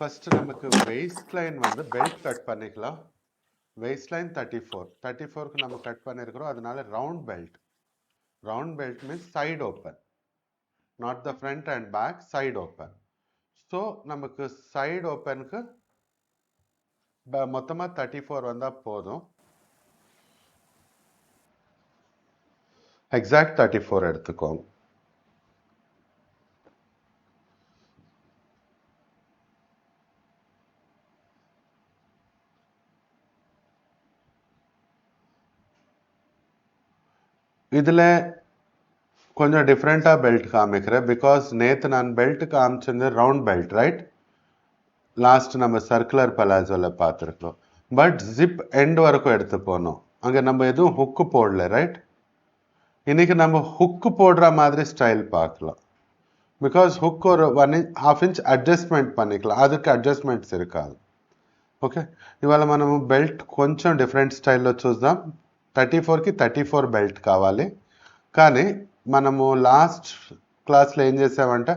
First நமக்கு waist line வந்து belt cut பண்ணிக்கலாம். வெயிஸ்ட் லைன் 34, 34க்கு நம்ம கட் பண்ணியிருக்கிறோம். அதனால round belt. Round belt means side open, not the front and back, side open. So நமக்கு சைடு ஓப்பனுக்கு மொத்தமாக 34 வந்தால் போதும். எக்ஸாக்ட் 34 எடுத்துக்கோங்க. இதில் கொஞ்சம் டிஃப்ரெண்ட்டாக பெல்ட் காமிக்கிறேன். பிகாஸ் நேற்று நான் பெல்ட் காமிச்சிருந்து ரவுண்ட் பெல்ட், ரைட்? லாஸ்ட் நம்ம சர்க்குலர் பலாசோவில் பார்த்துருக்கோம். பட் ஜிப் எண்ட் வரைக்கும் எடுத்து போனோம். அங்கே நம்ம எதுவும் ஹுக்கு போடல, ரைட்? இன்னைக்கு நம்ம ஹுக்கு போடுற மாதிரி ஸ்டைல் பார்க்கலாம். பிகாஸ் ஹுக் ஒரு 1.5 inch అడ్జస్ట్మెంట్ பண்ணிக்கலாம். அதுக்கு అడ్జస్ట్మెంట్స్ இருக்காது. ఓకే, ఇవాళ మనము బెల్ట్ కొంచెం డిఫరెంట్ స్టైల్లో చూద్దాం. 34కి 34 బెల్ట్ కావాలి. కానీ మనము లాస్ట్ క్లాస్లో ఏం చేసామంటే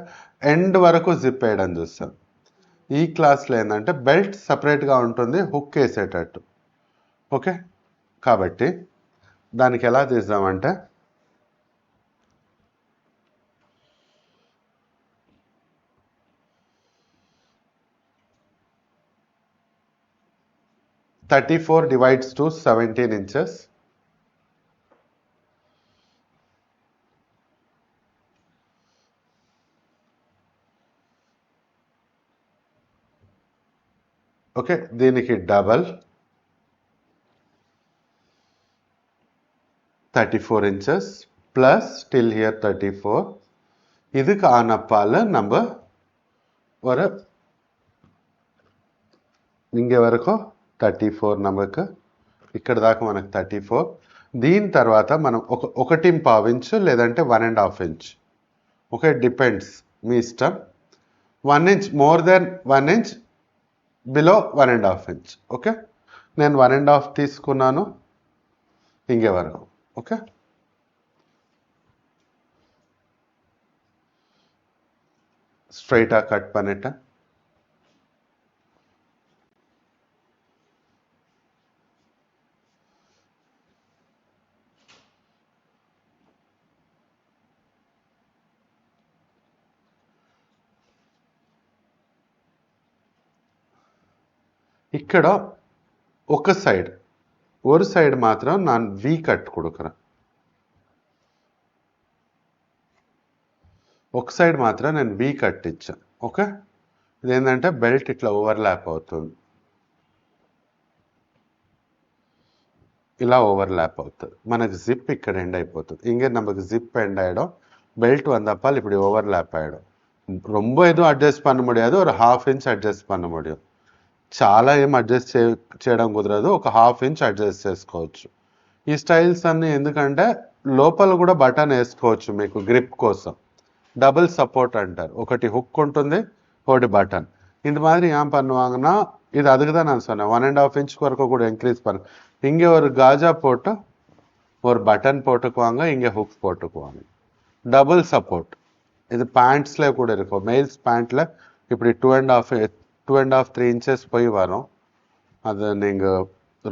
ఎండ్ వరకు జిప్ వేయడం చూస్తాం. ఈ క్లాస్లో ఏంటంటే బెల్ట్ సపరేట్గా ఉంటుంది హుక్ వేసేటట్టు. ఓకే, కాబట్టి దానికి ఎలా తీద్దామంటే (34 divides to 17 inches). ఓకే, దీనికి double 34 inches plus till here 34. இதுக்கு ஆனப்பால் நம்ம ஒரு இங்கே వరకు 34 நமக்கு ఇక్కడ దాకా మనకు 34. దీని తర్వాత మనం ఒకటి పావు ఇంచు లేదంటే 1.5 inch. ఓకే, డిపెండ్స్ మీ ఇష్టం. 1 inch more than 1 inch, below 1.5 inch. Okay, నేను 1.5 తీసుకున్నాను ఇంకే వరకు. ఓకే, ஸ்ட்ரைட்டாக கட் பண்ணிட்டேன். ఇక్కడ ఒక సైడ్ మాత్రం நான் வி கட் கொடுக்குறேன். ఒక సైడ్ మాత్రం నేను వి కట్ ఇచ్చాను. ఓకే, ఇదేంటంటే బెల్ట్ ఇట్లా ఓవర్లాప్ అవుతుంది, ఇలా ఓవర్లాప్ అవుతుంది. మనకు ஜிப் ఇక్కడ ఎండ్ అయిపోతుంది. இங்கே நமக்கு ஜிப் ఎండ్ ஆயிடும். பெல்ட் வந்தப்பால் இப்படி ஓவர்லாப் ஆயிடும். ரொம்ப எதுவும் அட்ஜஸ்ட் பண்ண முடியாது, ஒரு 1/2 inch అడ్జస్ట్ பண்ண முடியும். చాలా ఏం అడ్జస్ట్ చేయడం కుదరదు, ఒక 1/2 inch అడ్జస్ట్ చేసుకోవచ్చు. ఈ స్టైల్స్ అన్ని ఎందుకంటే లోపల కూడా బటన్ వేసుకోవచ్చు మీకు గ్రిప్ కోసం. டபுள் சப்போர்ட் అంటారు. ఒకటి ஹுக் ఉంటుంది, ఒకటి பட்டன். இந்த மாதிரி ஏன் பண்ணுவாங்கன்னா, இது அதுக்கு தான் நான் சொன்னேன் 1.5 inch வரைக்கும் கூட இன்க்ரீஸ் பண்ணு. இங்கே ஒரு காஜா போட்டு ஒரு பட்டன் போட்டுக்குவாங்க, இங்கே ஹுக் போட்டுக்குவாங்க. Double support. இது பேண்ட்ஸ்ல கூட இருக்கும். மெயில்ஸ் பேண்ட்ல இப்படி 2.5 3 inches போய் வரும். அது நீங்கள்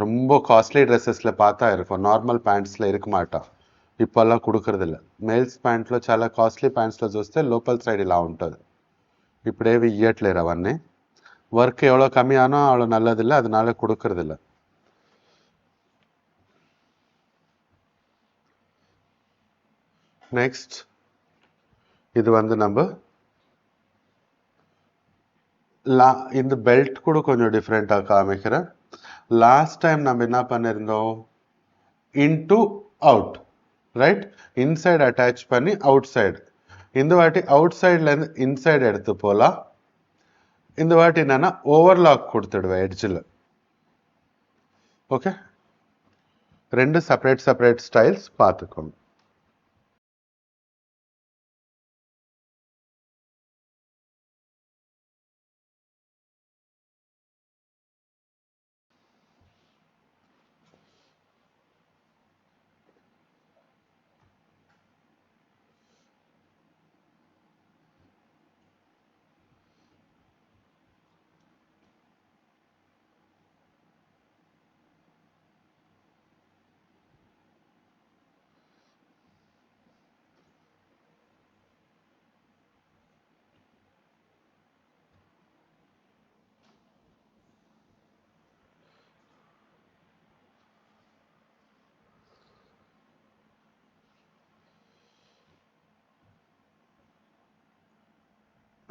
ரொம்ப காஸ்ட்லி డ్రెస్సెస్లో பார்த்தா இருக்கும். నార్మల్ ప్యాంట్స్లో இருக்க మాటా. இப்போல்லாம் கொடுக்கறதில்ல. మెయిల్స్ ప్యాంట్లో చాలా కాస్ట్లీ ప్యాంట్స్లో చూస్తే లోపల సైడ్ ఇలా ఉంటుంది. ఇప్పుడేవి ఇవ్వట్లేరు అవన్నీ. వర్క్ எவ்வளோ கம்மியானோ அவ்வளோ நல்லதில்லை, அதனால கொடுக்கறதில்ல. நெக்ஸ்ட் இது வந்து நம்ம இந்த பெல்ட் கூட கொஞ்சம் டிஃப்ரெண்ட்டாக காமிக்கிறேன். லாஸ்ட் டைம் நம்ம என்ன பண்ணியிருந்தோம், into out, right? Inside attach பண்ணி அவுட் சைடு. இந்த வாட்டி அவுட் சைட்லேருந்து இன்சைடு எடுத்து போகலாம். இந்த வாட்டி என்னன்னா ஓவர்லாக் கொடுத்துடுவேன் எட்ஜில். ஓகே, ரெண்டு செப்பரேட் ஸ்டைல்ஸ் பார்த்துக்கோங்க.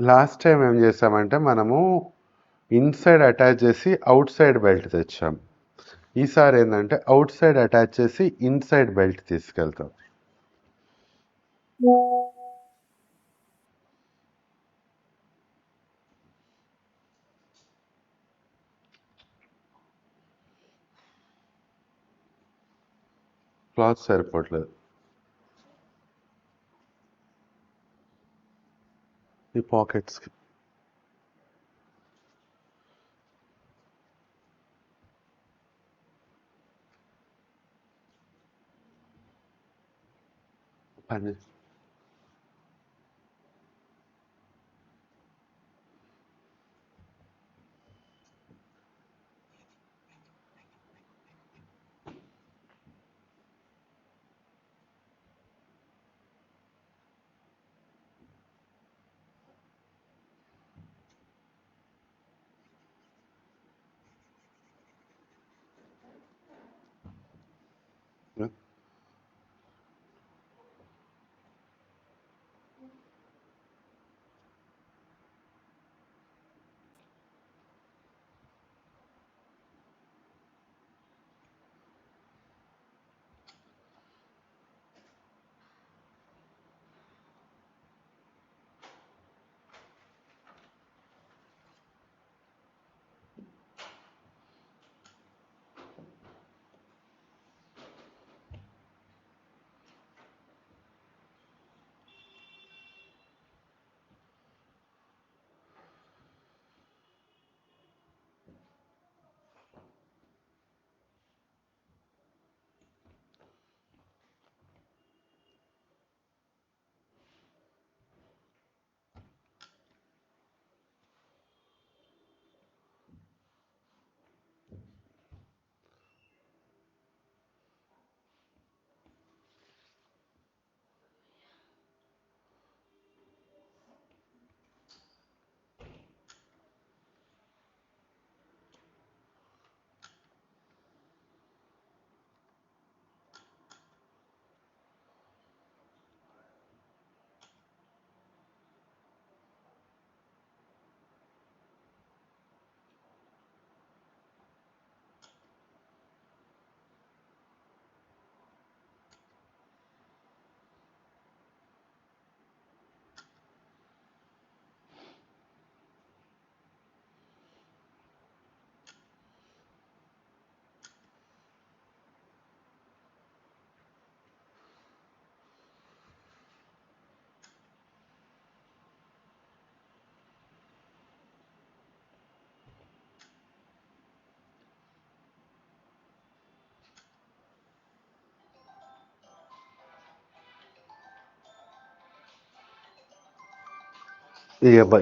లాస్ట్ టైం ఏం చేసామంటే మనము ఇన్సైడ్ అటాచ్ చేసి అవుట్ సైడ్ బెల్ట్ తెచ్చాం. ఈసారి ఏంటంటే అవుట్ సైడ్ అటాచ్ చేసి ఇన్సైడ్ బెల్ట్ తీసుకెళ్తాం. క్లాత్ సరిపోవట్లేదు. ఈ పాకెట్స్కి పని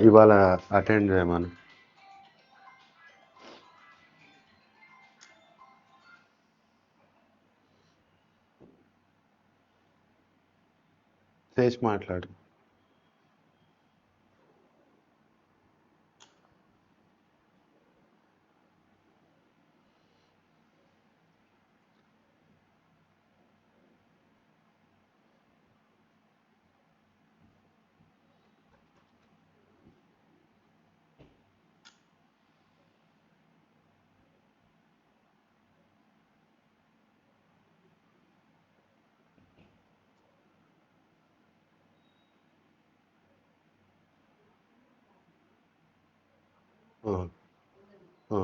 ఇవాళ అటెండ్ చేయమని. చేసి మాట్లాడు. ఆ, ఆ.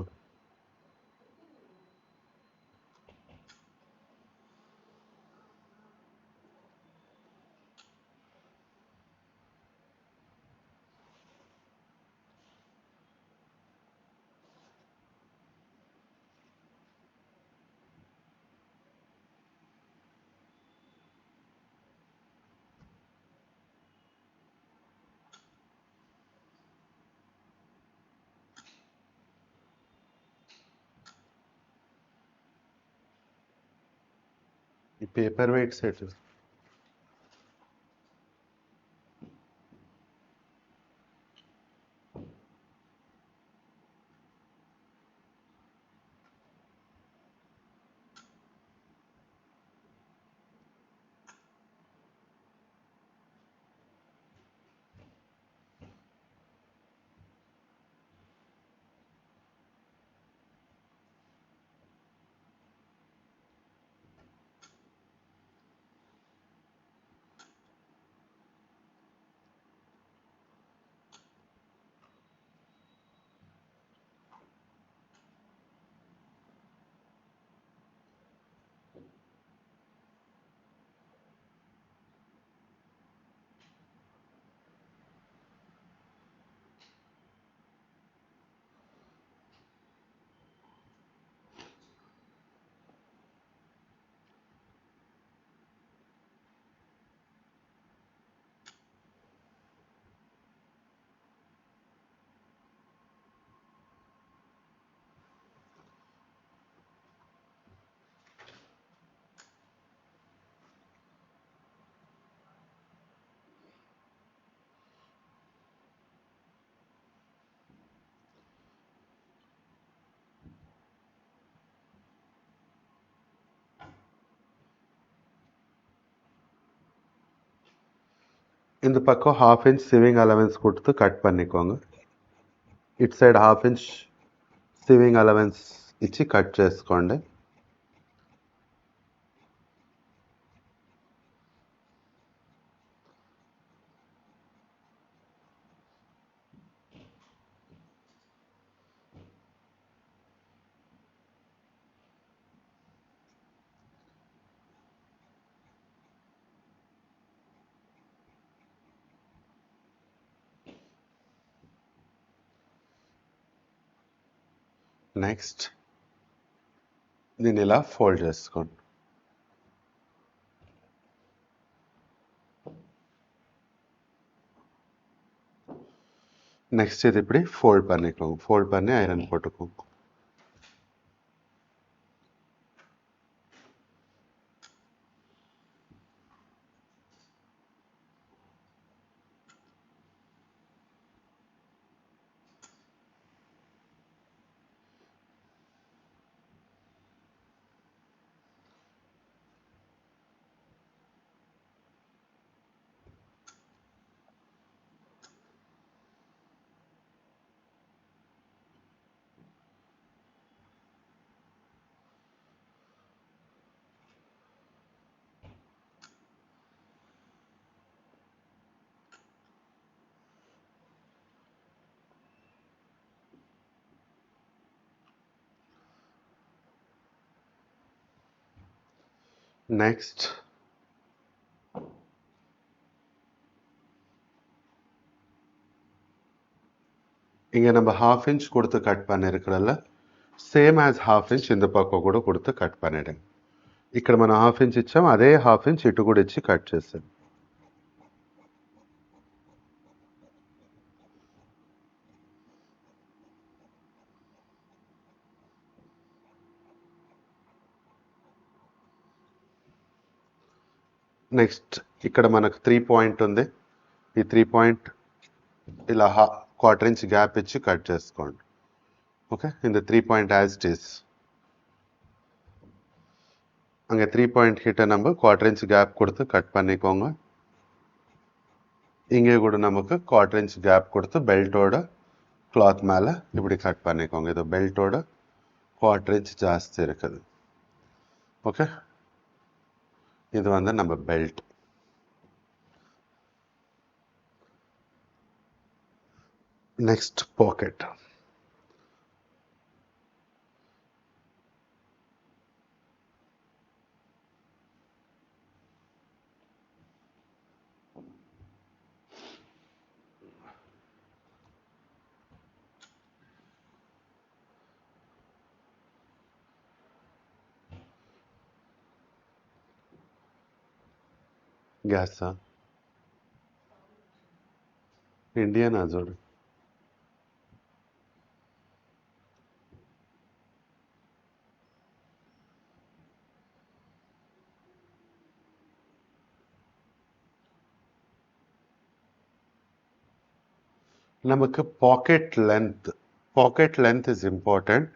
ఈ పేపర్ వెయిట్ సెట్ இந்த பக்கம் 1/2 inch சிவிங் அலவன்ஸ் கொடுத்து கட் பண்ணிக்கோங்க. It side 1/2 inch sewing allowance ఇచ్చి కట్ చేసుకోండి. నెక్స్ట్ దీన్ని ఇలా ఫోల్డ్ చేసుకోండి. நெக்ஸ்ட் இது இப்படி ஃபோல்ட் பண்ணிக்கோங்க. ஃபோல்ட் பண்ணி ஐரன் போட்டுக்கோங்க. நெக்ஸ்ட் இங்க நம்ம 1/2 inch கொடுத்து கட் பண்ணிருக்கிறதுல సేమ్ యాజ్ 1/2 inch இந்த పక్క కూడా கொடுத்து కట్ பண்ணிடுங்க. ఇక్కడ మనం 1/2 inch ఇచ్చాం, అదే 1/2 inch ఇటు కూడా ఇచ్చి కట్ చేసాం. నెక్స్ట్ ఇక్కడ మనకు 3 పాయింట్ ఉంది. ఈ 3 పాయింట్ ఇలా 1/4 inch గ్యాప్ ఇచ్చి కట్ చేసుకోండి. ఓకే, இந்த 3 பாயிண்ட் as it is. அங்கே 3 பாயிண்ட் கிட்ட நம்ம 1/4 inch கேப் கொடுத்து கட் பண்ணிக்கோங்க. இங்கே கூட நமக்கு 1/4 inch கேப் கொடுத்து பெல்ட்டோட கிளாத் மேலே இப்படி கட் பண்ணிக்கோங்க. இது பெல்ட்டோட 1/4 inch ஜாஸ்தி இருக்குது. ஓகே, இது வந்து நம்ம பெல்ட். Next pocket. గ్యాసా ఇండియన్ అజోడ్. நமக்கு பாக்கெట్ లెంత్ ఇస్ ఇంపార్టెంట్.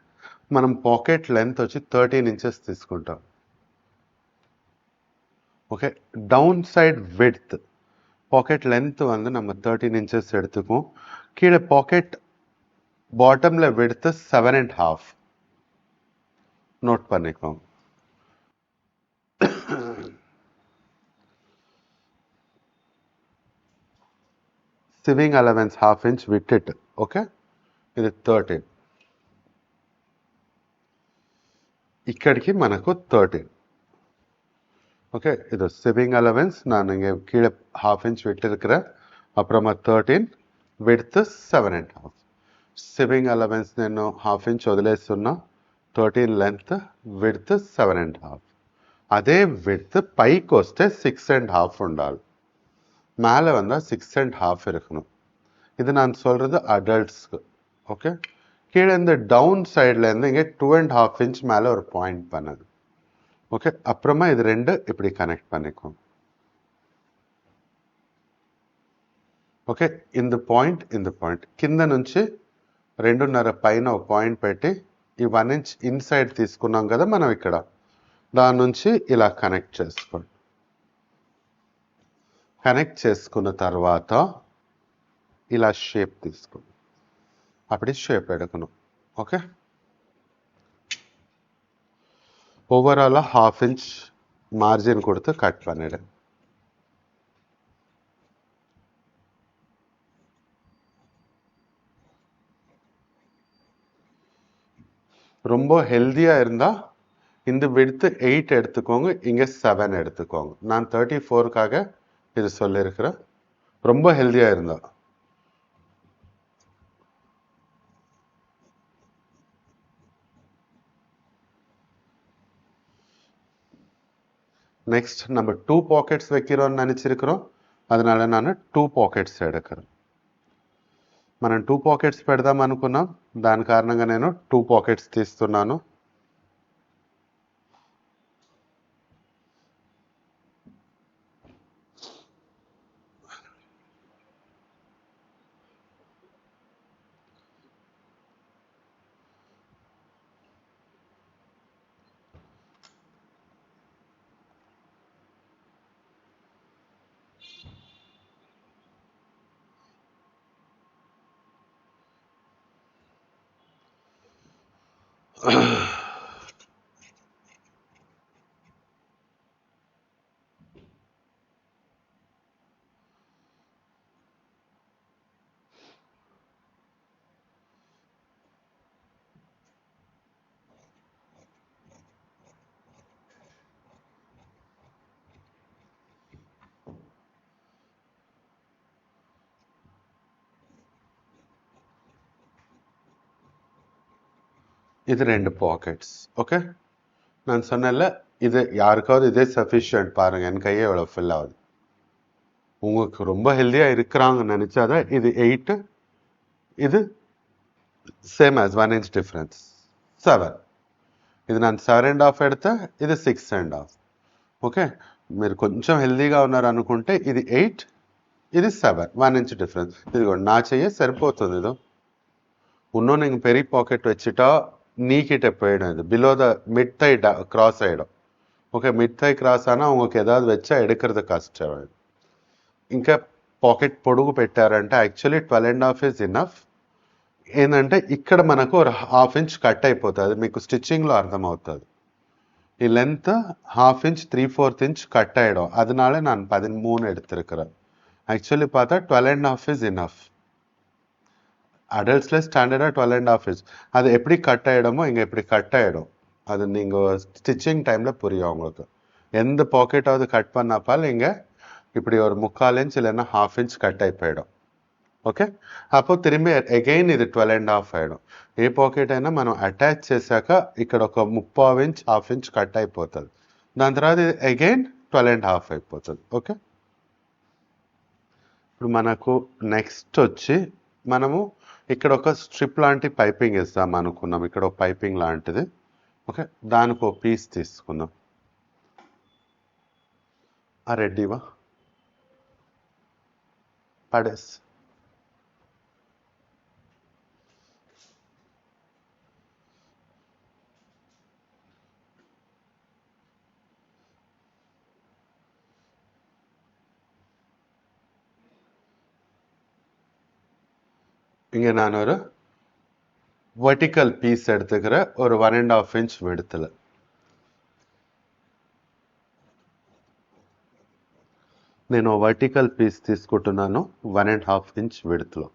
మనం పాకెట్ లెంత్ వచ్చి 13 inches తీసుకుంటాం. Okay, down side width pocket length வந்து நம்ம 13 inches எடுத்துக்கும். கீழே பாக்கெட் பாட்டம்ல விட்த் 7.5 நோட் பண்ணிக்கோங்க. సివింగ్ అలవెన్స్ 1/2 inch విట్టిట్. ఓకే, ఇది 13. ఇక్కడికి మనకు 13. ஓகே, இது சிவிங் அலவன்ஸ் நான் இங்கே கீழே 1/2 inch விட்டிருக்கிறேன். அப்புறமா 13, విడ్త్ 7.5. సివింగ్ అలవెన్స్ నేను 1/2 inch వదిలేస్తున్నా. 13 లెంత్, విడ్త్ 7.5. அதே விட்த் பைக்கு வస్తే 6.5 ఉండాలి. மேலே வந்தால் 6.5 இருக்கணும். இது நான் சொல்றது அடல்ட்ஸ்க்கு. ஓகே, கீழே இந்த டவுன் சைட்லேருந்து இங்கே 2.5 inch மேலே ஒரு பாயிண்ட் பண்ணுது. ఓకే, అప్పుడమ్మా ఇది రెండు ఇప్పుడు కనెక్ట్ பண்ணிக்கோங்க. ఓకే, இந்த పాయింట్ కింద నుంచి 2.5 పైన ఒక పాయింట్ పెట్టి ఈ 1 inch ఇన్సైడ్ తీసుకున్నాం కదా మనం ఇక్కడ, దాని నుంచి ఇలా కనెక్ట్ చేసుకోండి. కనెక్ట్ చేసుకున్న తర్వాత ఇలా షేప్ తీసుకుని அப்படி ஷேப் எடுக்கணும். ஓகே, ஓவராலாக 1/2 inch மார்ஜின் கொடுத்து கட் பண்ணிடு. ரொம்ப ஹெல்தியாக இருந்தால் இந்த விட்த்து 8 எடுத்துக்கோங்க, இங்கே 7 எடுத்துக்கோங்க. நான் 34க்காக இது சொல்லியிருக்கிறேன். ரொம்ப ஹெல்தியாக இருந்தா. நெக்ஸ்ட் நம்ம 2 பாக்கெட்ஸ் வைக்கிறோம்னு நினச்சிருக்கிறோம். அதனால நான் 2 పాకెట్స్ எடுக்கிறேன். మనం 2 పాకెట్స్ పెడదాం అనుకున్నాం, దాని కారణంగా నేను 2 పాకెట్స్ తీస్తున్నాను. இது 2 பாக்கெட்ஸ். ஓகே, நான் சொன்னல இது யாருக்காவது இதே சஃபிஷியன்ட். பாருங்க, என் கையே எவ்வளோ ஃபில் ஆகுது. உங்களுக்கு ரொம்ப ஹெல்தியாக இருக்கிறாங்கன்னு நினச்சாதான் இது 8, இது సేమ్ యాజ్ 1 inch డిఫరెన్స్ 7. ఇది నేను 7.5 ఎడతా, ఇది 6.5. ఓకే, మీరు కొంచెం హెల్దీగా ఉన్నారు అనుకుంటే ఇది 8, ఇది 7, 1 inch డిఫరెన్స్. ఇది కూడా నా చెయ్యి సరిపోతుంది. ఇది இன்னும் நீங்கள் பெரிய பாக்கெட் வச்சுட்டா நீக்கிட்ட போயிடும். இது below the mid thigh cross ஆகிடும். ஓகே, மிட் தை கிராஸ் ஆனால் உங்களுக்கு ஏதாவது வச்சா எடுக்கிறது கஷ்டம். ఇంకా పాకెట్ పొడుగు పెట్టారంటే యాక్చువల్లీ 12.5 ఇస్ ఇనఫ్. ఏంటంటే ఇక్కడ మనకు ఒక 1/2 inch కట్ అయిపోతుంది. మీకు స్టిచ్చింగ్లో అర్థమవుతుంది. ఈ లెంత్ 1/2 inch 3/4 inch கட் ஆகிடும். அதனால நான் 13 எடுத்திருக்கிறேன். ஆக்சுவலி பார்த்தா 12.5 இஸ் இனஃப். அடல்ட்ஸில் ஸ்டாண்டர்டாக 12.5 inch. அது எப்படி கட் ஆகிடுமோ இங்கே எப்படி கட் ஆகிடும். அது நீங்கள் ஸ்டிச்சிங் டைமில் புரியும் உங்களுக்கு. எந்த பாக்கெட்டாவது கட் பண்ணாப்பால் இங்கே இப்படி ஒரு 3/4 inch இல்லைன்னா 1/2 inch కట్ అయిపోయాడు. ఓకే, అప్పుడు తిరిగి అగైన్ ఇది 12.5 ఆయడం. ఏ పాకెట్ అయినా మనం అటాచ్ చేశాక ఇక్కడ ఒక 3/4 inch 1/2 inch కట్ అయిపోతుంది. దాని తర్వాత ఇది అగైన్ 12.5 అయిపోతుంది. ఓకే, ఇప్పుడు మనకు నెక్స్ట్ వచ్చి మనము ఇక్కడ ఒక స్ట్రిప్ లాంటి పైపింగ్ ఇస్తాం అనుకున్నాం. ఇక్కడ ఒక పైపింగ్ లాంటిది. ఓకే, దానికి ఒక పీస్ తీసుకుందాం. ఆ రెడ్డివా పడేస్. இங்கே நான் ஒரு வெர்டிக்கல் பீஸ் எடுத்துக்கிறேன். ஒரு 1.5 inch விடத்தில். నేను వర్టికల్ పీస్ తీసుకుంటున్నాను 1.5 inch విడ్త్లో.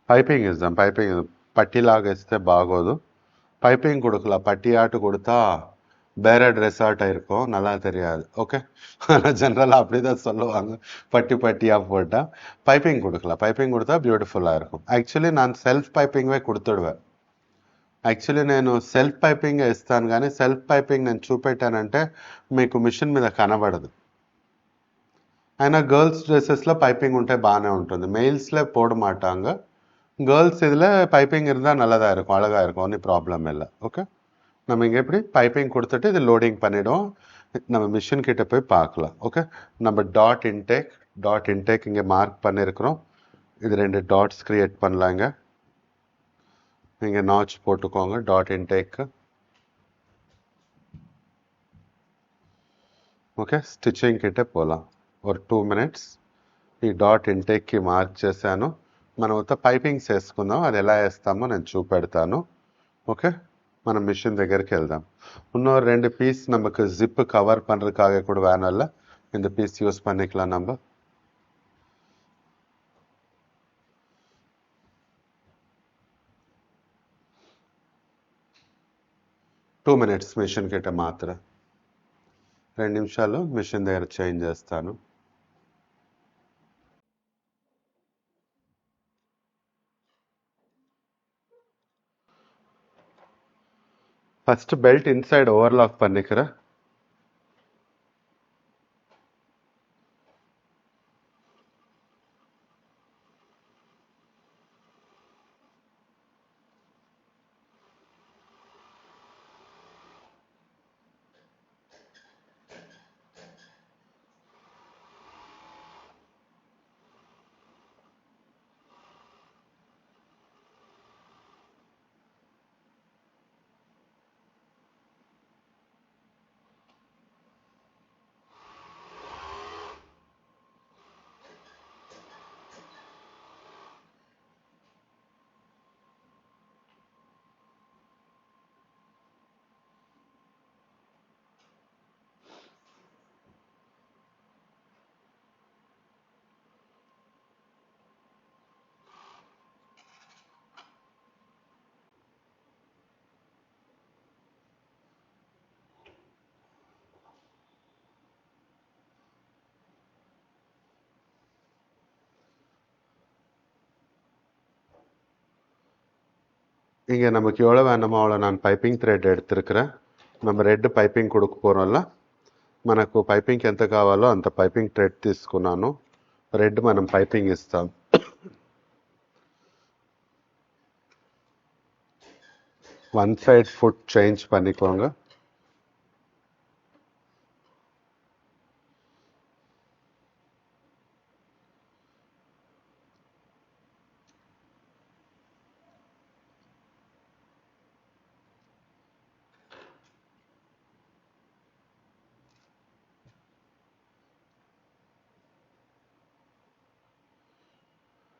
పైపింగ్ ఇద్దాం. పైపింగ్ పట్టిలాగా ఇస్తే బాగోదు. பைப்பிங் கொடுக்கலாம். பட்டி ஆட்டு கொடுத்தா வேற ட்ரெஸ் ஆட்டா இருக்கும், நல்லா தெரியாது. ஓகே, ஆனால் ஜென்ரலாக அப்படி தான் சொல்லுவாங்க, பட்டி பட்டியாக போட்டால். பைப்பிங் கொடுக்கலாம். பைப்பிங் கொடுத்தா பியூட்டிஃபுல்லாக இருக்கும். యాక్చువల్లీ நான் సెల్ఫ్ పైపింగే కుడుతుడువా. యాక్చువల్లీ నేను సెల్ఫ్ పైపింగే ఇస్తాను, కానీ సెల్ఫ్ పైపింగ్ నేను చూపెట్టానంటే మీకు మిషన్ మీద కనబడదు. అయినా గర్ల్స్ డ్రెస్సెస్లో పైపింగ్ ఉంటే బాగానే ఉంటుంది. మెయిల్స్లో పోడ మాటాంగ, கேர்ள்ஸ் இதில் பைப்பிங் இருந்தால் நல்லதாக இருக்கும், அழகாக இருக்கும், ஒன்றும் ப்ராப்ளம் இல்லை. ஓகே, நம்ம இங்கே எப்படி பைப்பிங் கொடுத்துட்டு இது லோடிங் பண்ணிவிடுவோம். நம்ம மிஷின் கிட்ட போய் பார்க்கலாம். ஓகே, நம்ம டாட் இன்டேக் இங்கே மார்க் பண்ணியிருக்கிறோம். இது 2 டாட்ஸ் கிரியேட் பண்ணலாங்க. இங்கே நாட்ச் போட்டுக்கோங்க டாட் இன்டேக்கு. ఓకే, స్టిచ్చింగ్ కిటే పోలాం. ఒక 2 మినిట్స్ ఈ డాట్ ఇంటేక్కి మార్క్ చేశాను. మనం పైపింగ్స్ వేసుకుందాం, అది ఎలా వేస్తామో నేను చూపెడతాను. ஓகே, మనం மிஷின் దగ్గరికి వెళ్దాం. இன்னொரு 2 பீஸ் நமக்கு ஜிப்பு கவர் பண்ணுறதுக்காக கூட வேணும்ல, இந்த பீஸ் யூஸ் பண்ணிக்கலாம் நம்ம. టూ మినిట్స్ మిషన్ కిட்ட మాత్రం 2 నిమిషాలు మిషన్ దగ్గర చేంజ్ చేస్తాను. ஃபர்ஸ்ட் பெல்ட் இன்சைட் ஓவர்லாக் பண்ணிக்கிறேன். இங்கே நமக்கு எவ்வளோ வேணுமோ அவ்வளோ நான் పైపింగ్ థ్రెడ్ எடுத்திருக்கிறேன். நம்ம రెడ్ పైపింగ్ கொடுக்க పోகிறோம்ல, మనకు పైపింగ్కి ఎంత కావాలో అంత పైపింగ్ థ్రెడ్ తీసుకున్నాను. రెడ్ మనం పైపింగ్ ఇస్తాం. వన్ సైడ్ ఫుట్ చేంజ్ பண்ணிக்கோங்க.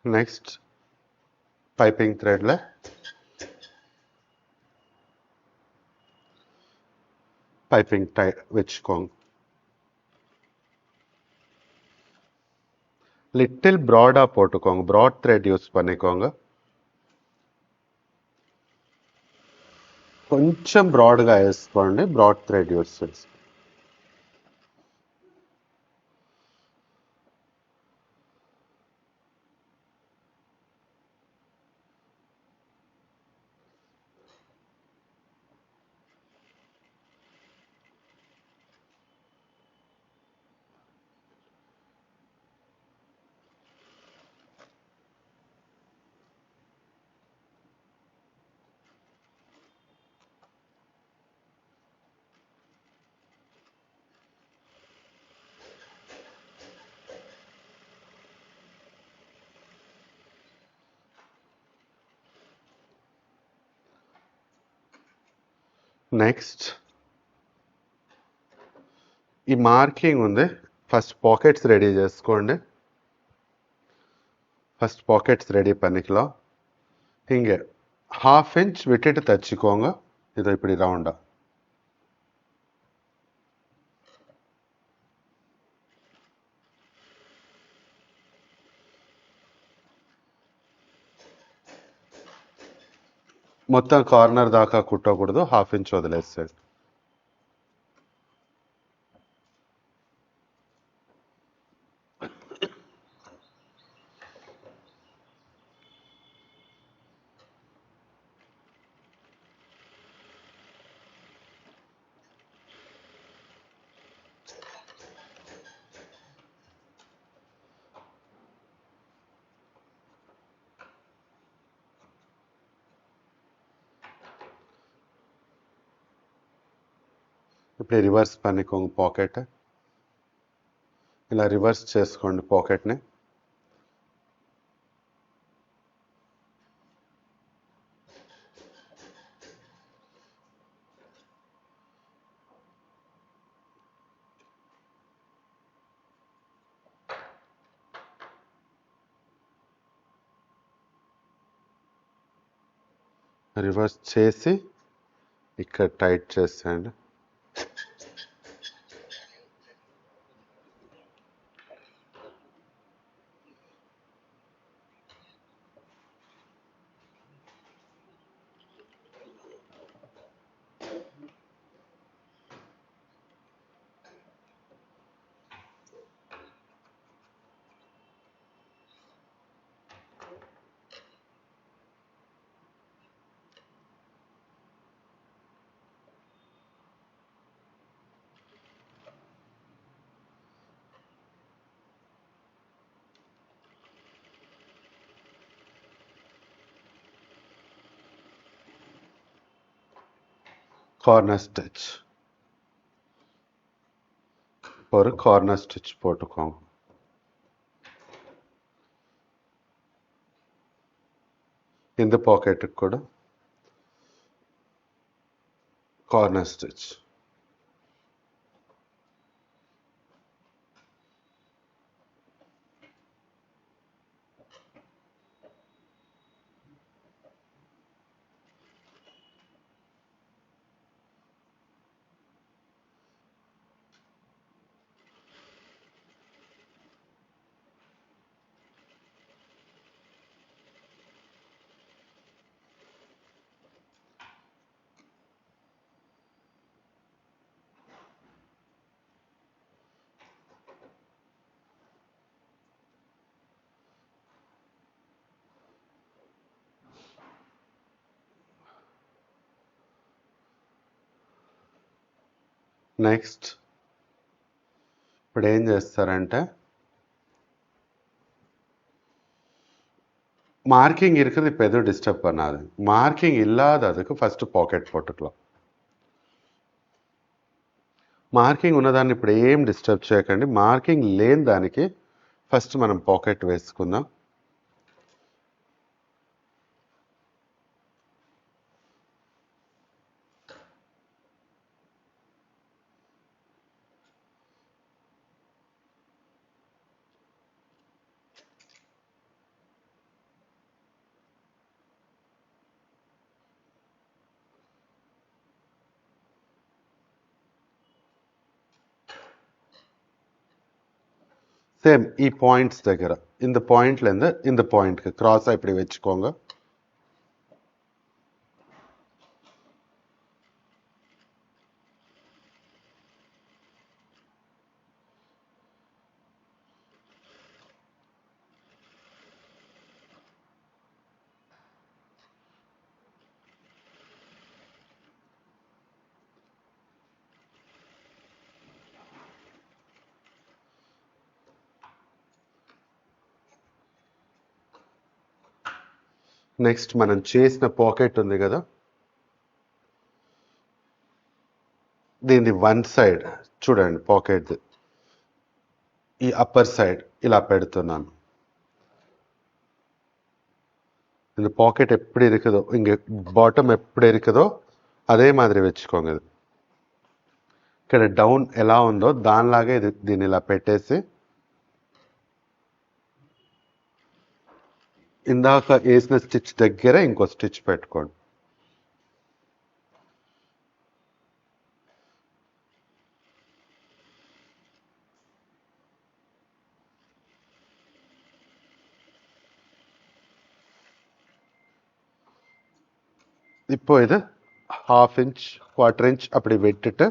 నెక్స్ట్ పైపింగ్ థ్రెడ్లో పైపింగ్ టై வச்சுக்கோங்க. லிட்டில் ப்ராடாக போட்டுக்கோங்க, ப்ராட் த்ரெட் யூஸ் பண்ணிக்கோங்க. కొంచెం బ్రాడ్గా వేసుకోండి, బ్రాడ్ థ్రెడ్ యూస్ చేసి. నెక్స్ట్ ఈ మార్కింగ్ ఉంది, ఫస్ట్ பாக்கெட்ஸ் ரெடி చేసుకోండి. ஃபர்ஸ்ட் பாக்கெட்ஸ் ரெடி பண்ணிக்கலாம். இங்கே 1/2 இன்ச் விட்டுட்டு தச்சுக்கோங்க. இதை இப்படி ரவுண்டா. మొత్తం కార్నర్ దాకా కుట్టకూడదు, 1/2 ఇంచ్ వదిలేసేది. ఇప్పుడు రివర్స్ పనికోండి పాకెట్, ఇలా రివర్స్ చేసుకోండి పాకెట్ని. రివర్స్ చేసి ఇక్కడ టైట్ చేసేయండి. கார்னர் ஸ்டிச், ஒரு கார்னர் ஸ்டிச் போட்டுக்கோங்க. இந்த பாக்கெட்டுக்கு கூட கார்னர் ஸ்டிச். నెక్స్ట్ ఇప్పుడు ఏం చేస్తారంటే, மார்க்கிங் இருக்குது, இப்போ எதுவும் டிஸ்டர்ப் பண்ணாது. மார்க்கிங் இல்லாததுக்கு ஃபர்ஸ்ட் பாకెట్ போட்டுக்கலாம். మార్కింగ్ ఉన్నదాన్ని ఇప్పుడు ఏం డిస్టర్బ్ చేయకండి. మార్కింగ్ లేని దానికి ఫస్ట్ మనం పాకెట్ వేసుకుందాం. சேம் பாயிண்ட்ஸ் దగ్గర இந்த பாயிண்ட்ல இருந்து இந்த பாயிண்ட்க்கு கிராஸா இப்படி வச்சுக்கோங்க. నెక్స్ట్ మనం చేసిన పాకెట్ ఉంది కదా, దీని వన్ సైడ్ చూడండి, పాకెట్ ఈ అప్పర్ సైడ్ ఇలా పెడుతున్నాను. இந்த பாக்கெட் எப்படி இருக்குதோ, இங்க బాటమ్ எப்படி இருக்குதோ అదే మాదిరి వెచ్చుకోండి. ఇక్కడ డౌన్ ఎలా ఉందో దానిలాగే దీన్ని ఇలా పెట్టేసి ఇందాక వేసిన స్టిచ్ దగ్గర ఇంకో స్టిచ్ పెట్టుకోండి. இப்போ இது 1/2 inch 1/4 inch அப்படி விட்டுட்டு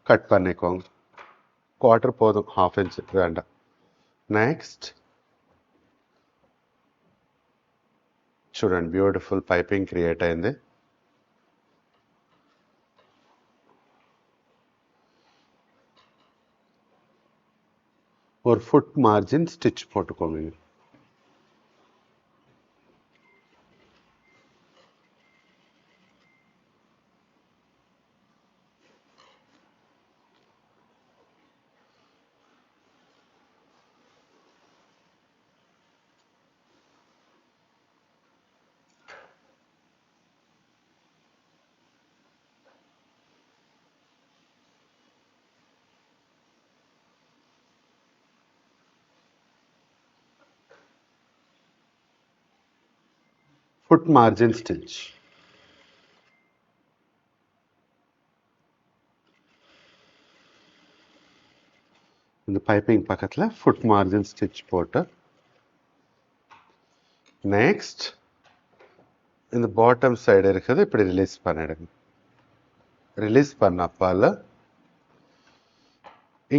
கட் பண்ணிக்கோங்க. 1/4 போதும், 1/2 inch வேண்டாம். నెక్స్ట్ చూడండి, బ్యూటిఫుల్ పైపింగ్ క్రియేట్ అయింది. ஒரு ஃபுட் மார்ஜின் ஸ்டிச் போட்டுக்கோங்க. foot margin stitch. இந்த பைப்பிங் பக்கத்தில் ஃபுட் மார்ஜின் ஸ்டிச் போட்டு நெக்ஸ்ட் இந்த பாட்டம் சைடு இருக்குது இப்படி ரிலீஸ் பண்ணிடுங்க. ரிலீஸ் பண்ணப்பால்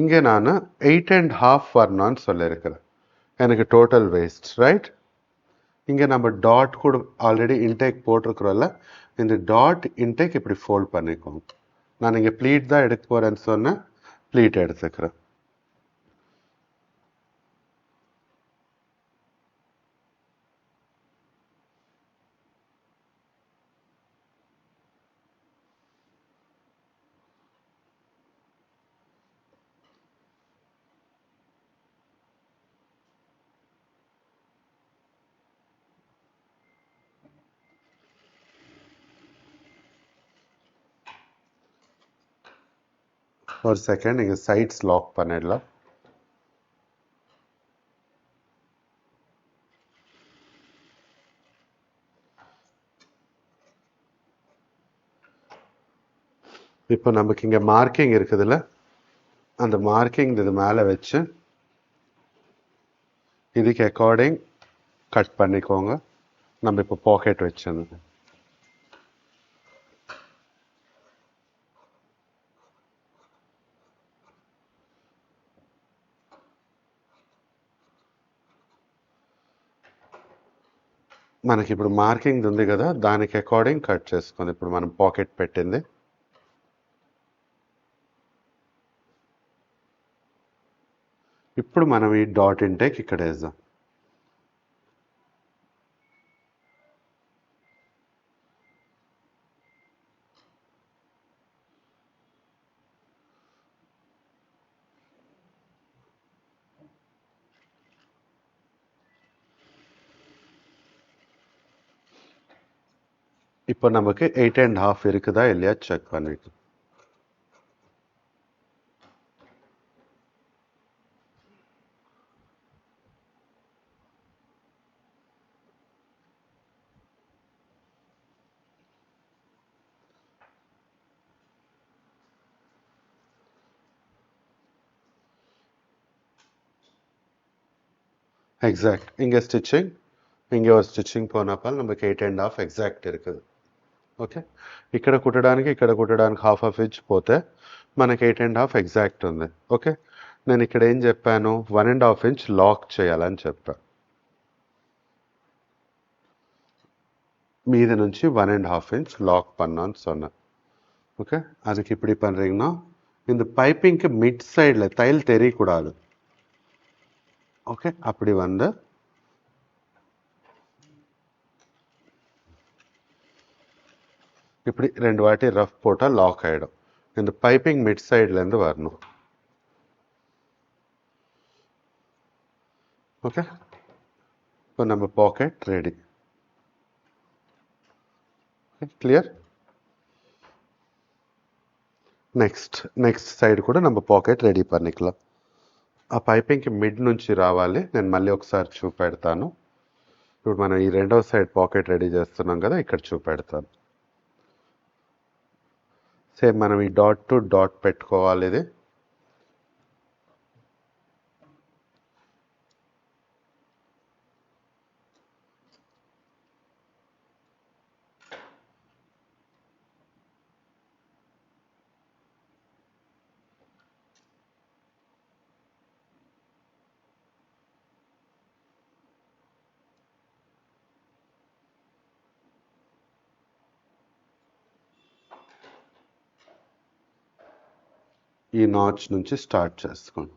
இங்கே நான் 8.5 வரணும்னு சொல்லியிருக்கிறேன். எனக்கு டோட்டல் வேஸ்ட் ரைட். இங்கே நம்ம டாட் கூட ஆல்ரெடி இன்டேக் போட்டிருக்கிறோம்ல, இந்த டாட் இன்டேக் இப்படி ஃபோல்ட் பண்ணிக்கோங்க. நான் இங்கே ப்ளீட் தான் எடுக்க போகிறேன்னு சொன்னேன், ப்ளீட் எடுத்துக்கிறேன். ஒரு செகண்ட் இங்கே சைட்ஸ் லாக் பண்ணிடலாம். இப்போ நமக்கு இங்கே மார்க்கிங் இருக்குதுல்ல, அந்த மார்க்கிங் இது மேலே வச்சு இதுக்கு அக்கார்டிங் கட் பண்ணிக்கோங்க. நம்ம இப்போ பாக்கெட் வச்சிருந்தோம். మనకి ఇప్పుడు మార్కింగ్ ఉంది కదా, దానికి అకార్డింగ్ కట్ చేసుకోండి. ఇప్పుడు మనం పాకెట్ పెట్టింది ఇప్పుడు మనం ఈ డాట్ ఇంటేక్ ఇక్కడ వేద్దాం. இப்போ நமக்கு 8.5 இருக்குதா இல்லையா செக் பண்ணிட்டு ఎగ్జాక్ట్ ఇంకే స్టిచ్చింగ్ ఇంకే ఒక స్టిచ్చింగ్ పోనపాల్ நமக்கு 8.5 ఎగ్జాక్ట్ இருக்குது. ఓకే, ఇక్కడ కుట్టడానికి హాఫ్ ఇంచ్ పోతే మనకి 8.5 ఎగ్జాక్ట్ ఉంది. ఓకే, నేను ఇక్కడ ఏం చెప్పాను, 1.5 ఇంచ్ లాక్ చేయాలని చెప్పా. மீது నుంచి 1.5 ఇంచ్ லாக் பண்ணான்னு சொன்னேன். ஓகே, அதுக்கு இப்படி பண்ணுறீங்கன்னா இந்த பைப்பிங்க்கு மிட் சைடில் தையல் தெரியக்கூடாது. ஓகே, அப்படி வந்து இப்படி 2 வாட்டி ரஃப் போட்டால் லாக் ஆகிடும். இந்த பைப்பிங் மிட் சைட்லேருந்து வரணும். ஓகே, இப்போ நம்ம pocket ready. Clear. Next side కూడా நம்ம పాకెట్ రెడీ పన్నికలాం. ఆ పైపింగ్కి మిడ్ నుంచి రావాలి. నేను మళ్ళీ ఒకసారి చూపెడతాను. ఇప్పుడు మనం ఈ రెండవ సైడ్ పాకెట్ రెడీ చేస్తున్నాం కదా, ఇక్కడ చూపెడతాను. సేమ్ మనం ఈ డాట్ టు డాట్ పెట్టుకోవాలి. ఇది ఈ నాచ్ నుంచి స్టార్ట్ చేసుకోండి.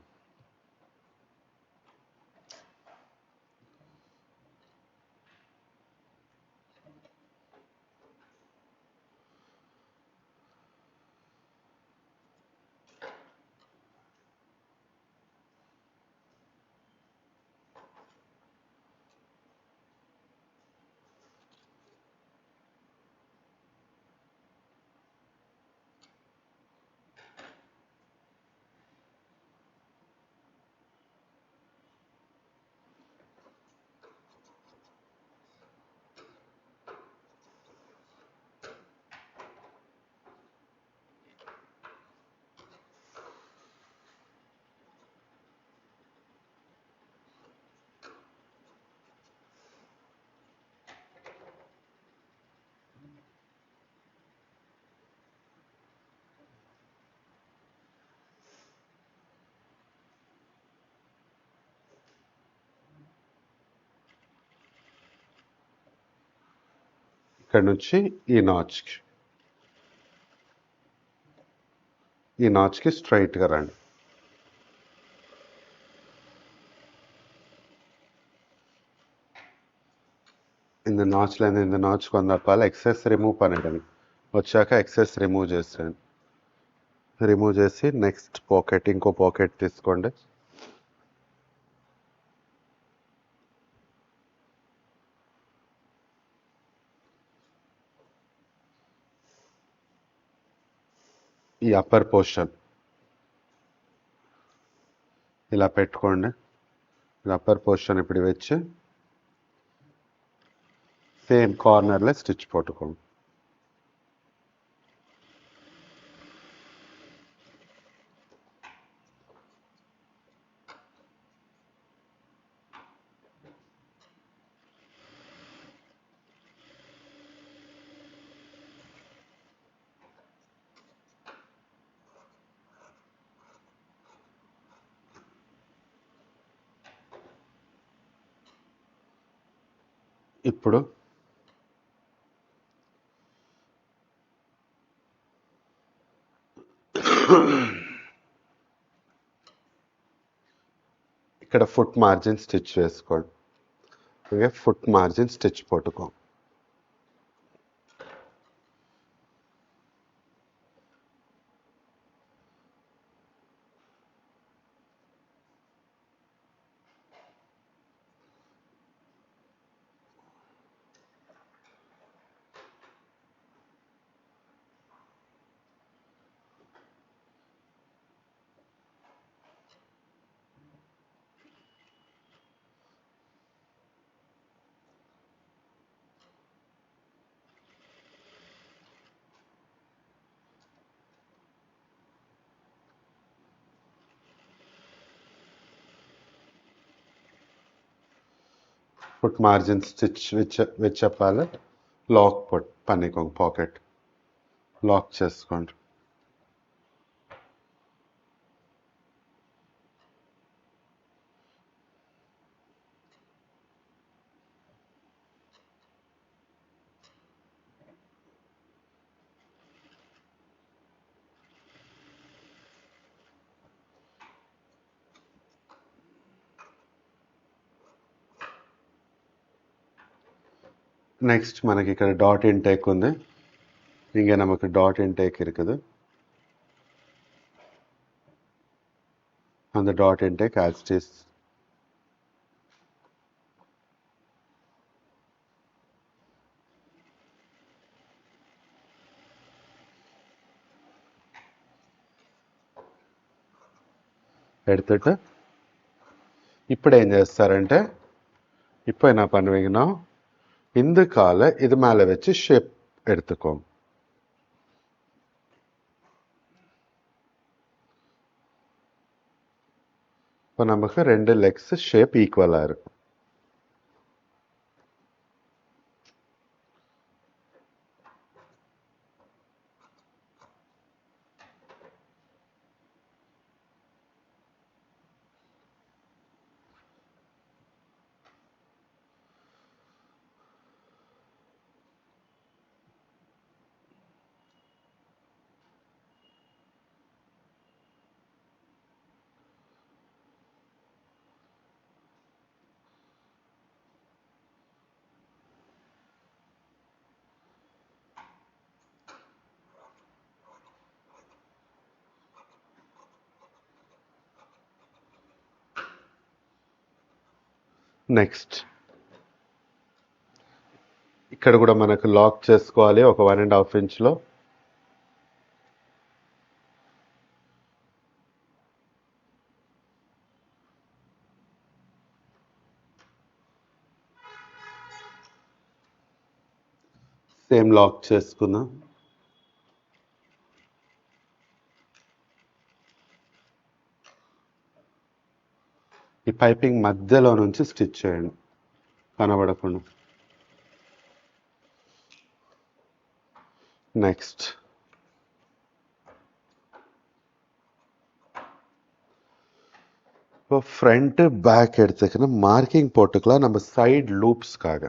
ఇక్కడ నుంచి ఈ నాచ్కి స్ట్రైట్గా రండి. இந்த நாச்லேருந்து இந்த நாச்சுக்கு வந்தப்பால் ఎక్సెస్ రిమూవ్ పనిడండి. వచ్చాక ఎక్సెస్ రిమూవ్ చేసేయండి. రిమూవ్ చేసి నెక్స్ట్ పాకెట్, ఇంకో పాకెట్ తీసుకోండి. ఈ అప్పర్ పోర్షన్ ఇలా పెట్టుకోండి. ఇది అప్పర్ పోర్షన్ இப்படி வச்சு సేమ్ కార్నర్లో స్టిచ్ పట్టుకోండి. ఇప్పుడు ఇక్కడ ఫుట్ మార్జిన్ స్టిచ్ వేసుకోండి. ఓకే, ఫుట్ మార్జిన్ స్టిచ్ పట్టుకో. ஃபுட் மார்ஜின் ஸ்டிச் வச்சப்பாల లాక్ పనికోండి. పాకెట్ లాక్ చేసుకోండి. நெக்ஸ்ட் మనకి ఇక్కడ டாட் இன்டேக் ఉంది. இங்கே நமக்கு டாட் இன்டேக் இருக்குது. அந்த dot intake as it is எடுத்துட்டு ఇప్పుడు ఏం చేస్తారంటే, இப்போ என்ன பண்ணுவீங்கன்னா இந்த காலை இது மேலே வச்சு ஷேப் எடுத்துக்கோங்க. இப்போ நமக்கு 2 லெக்ஸ் ஷேப் ஈக்குவலாக இருக்கும். నెక్స్ట్ ఇక్కడ కూడా మనకు లాక్ చేసుకోవాలి ఒక 1.5 ఇంచ్లో. సేమ్ లాక్ చేసుకుందాం. ఈ పైపింగ్ మధ్యలో నుంచి స్టిచ్ చేయండి కనబడకుండా. நெக்ஸ்ட் இப்போ ஃப்ரண்ட்டு பேக் எடுத்துக்கணும். மார்க்கிங் போட்டுக்கலாம் நம்ம சைடு லூப்ஸ்க்காக.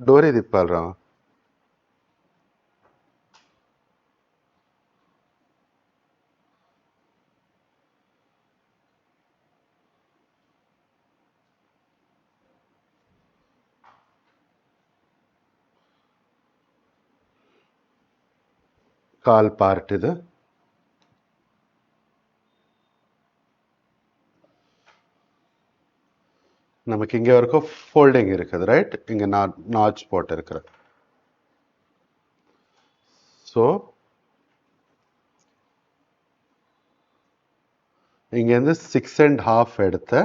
డోరీ తిప్పాలిరా. கால் பார்ட் இது. நமக்கு இங்க வரைக்கும் ஃபோல்டிங் இருக்குது, ரைட்? இங்க நாச் போட்டு இருக்கிற. ஸோ இங்கேருந்து 6.5 எடுத்து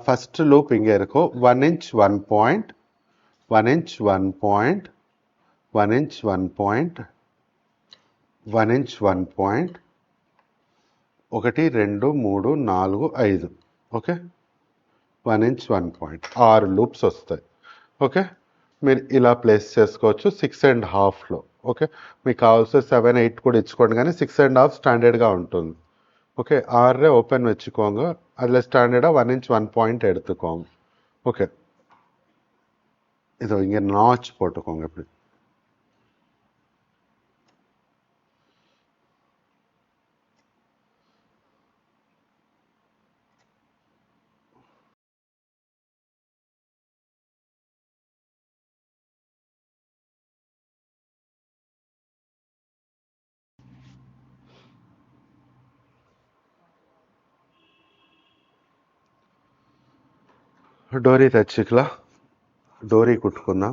ஃபர்ஸ்ட் லூப் இங்க இருக்கும். 1 inch 1 point, 1 inch 1 point, 1 inch 1 point, 1 inch 1 point, 1 2 3 4 5. Okay, 1 inch 1 point, 6 loops వస్తాయి. ఓకే, మీరు ఇలా ప్లేస్ చేసుకోవచ్చు 6.5లో. ఓకే, మీకు కావాల్సిన 7 8 కూడా ఇచ్చుకోండి, కానీ 6.5 ஸ்டாண்டர்ட்గా ఉంటుంది. ஓகே, 6 ஓப்பன் வச்சுக்கோங்க. அதில் ஸ்டாண்டர்டாக 1 inch 1 point எடுத்துக்கோங்க. ஓகே, இதோ இங்கே நாச் போட்டுக்கோங்க இப்படி. డోరీ తెచ్చుకలా, డోరీ కుట్టుకుందాం.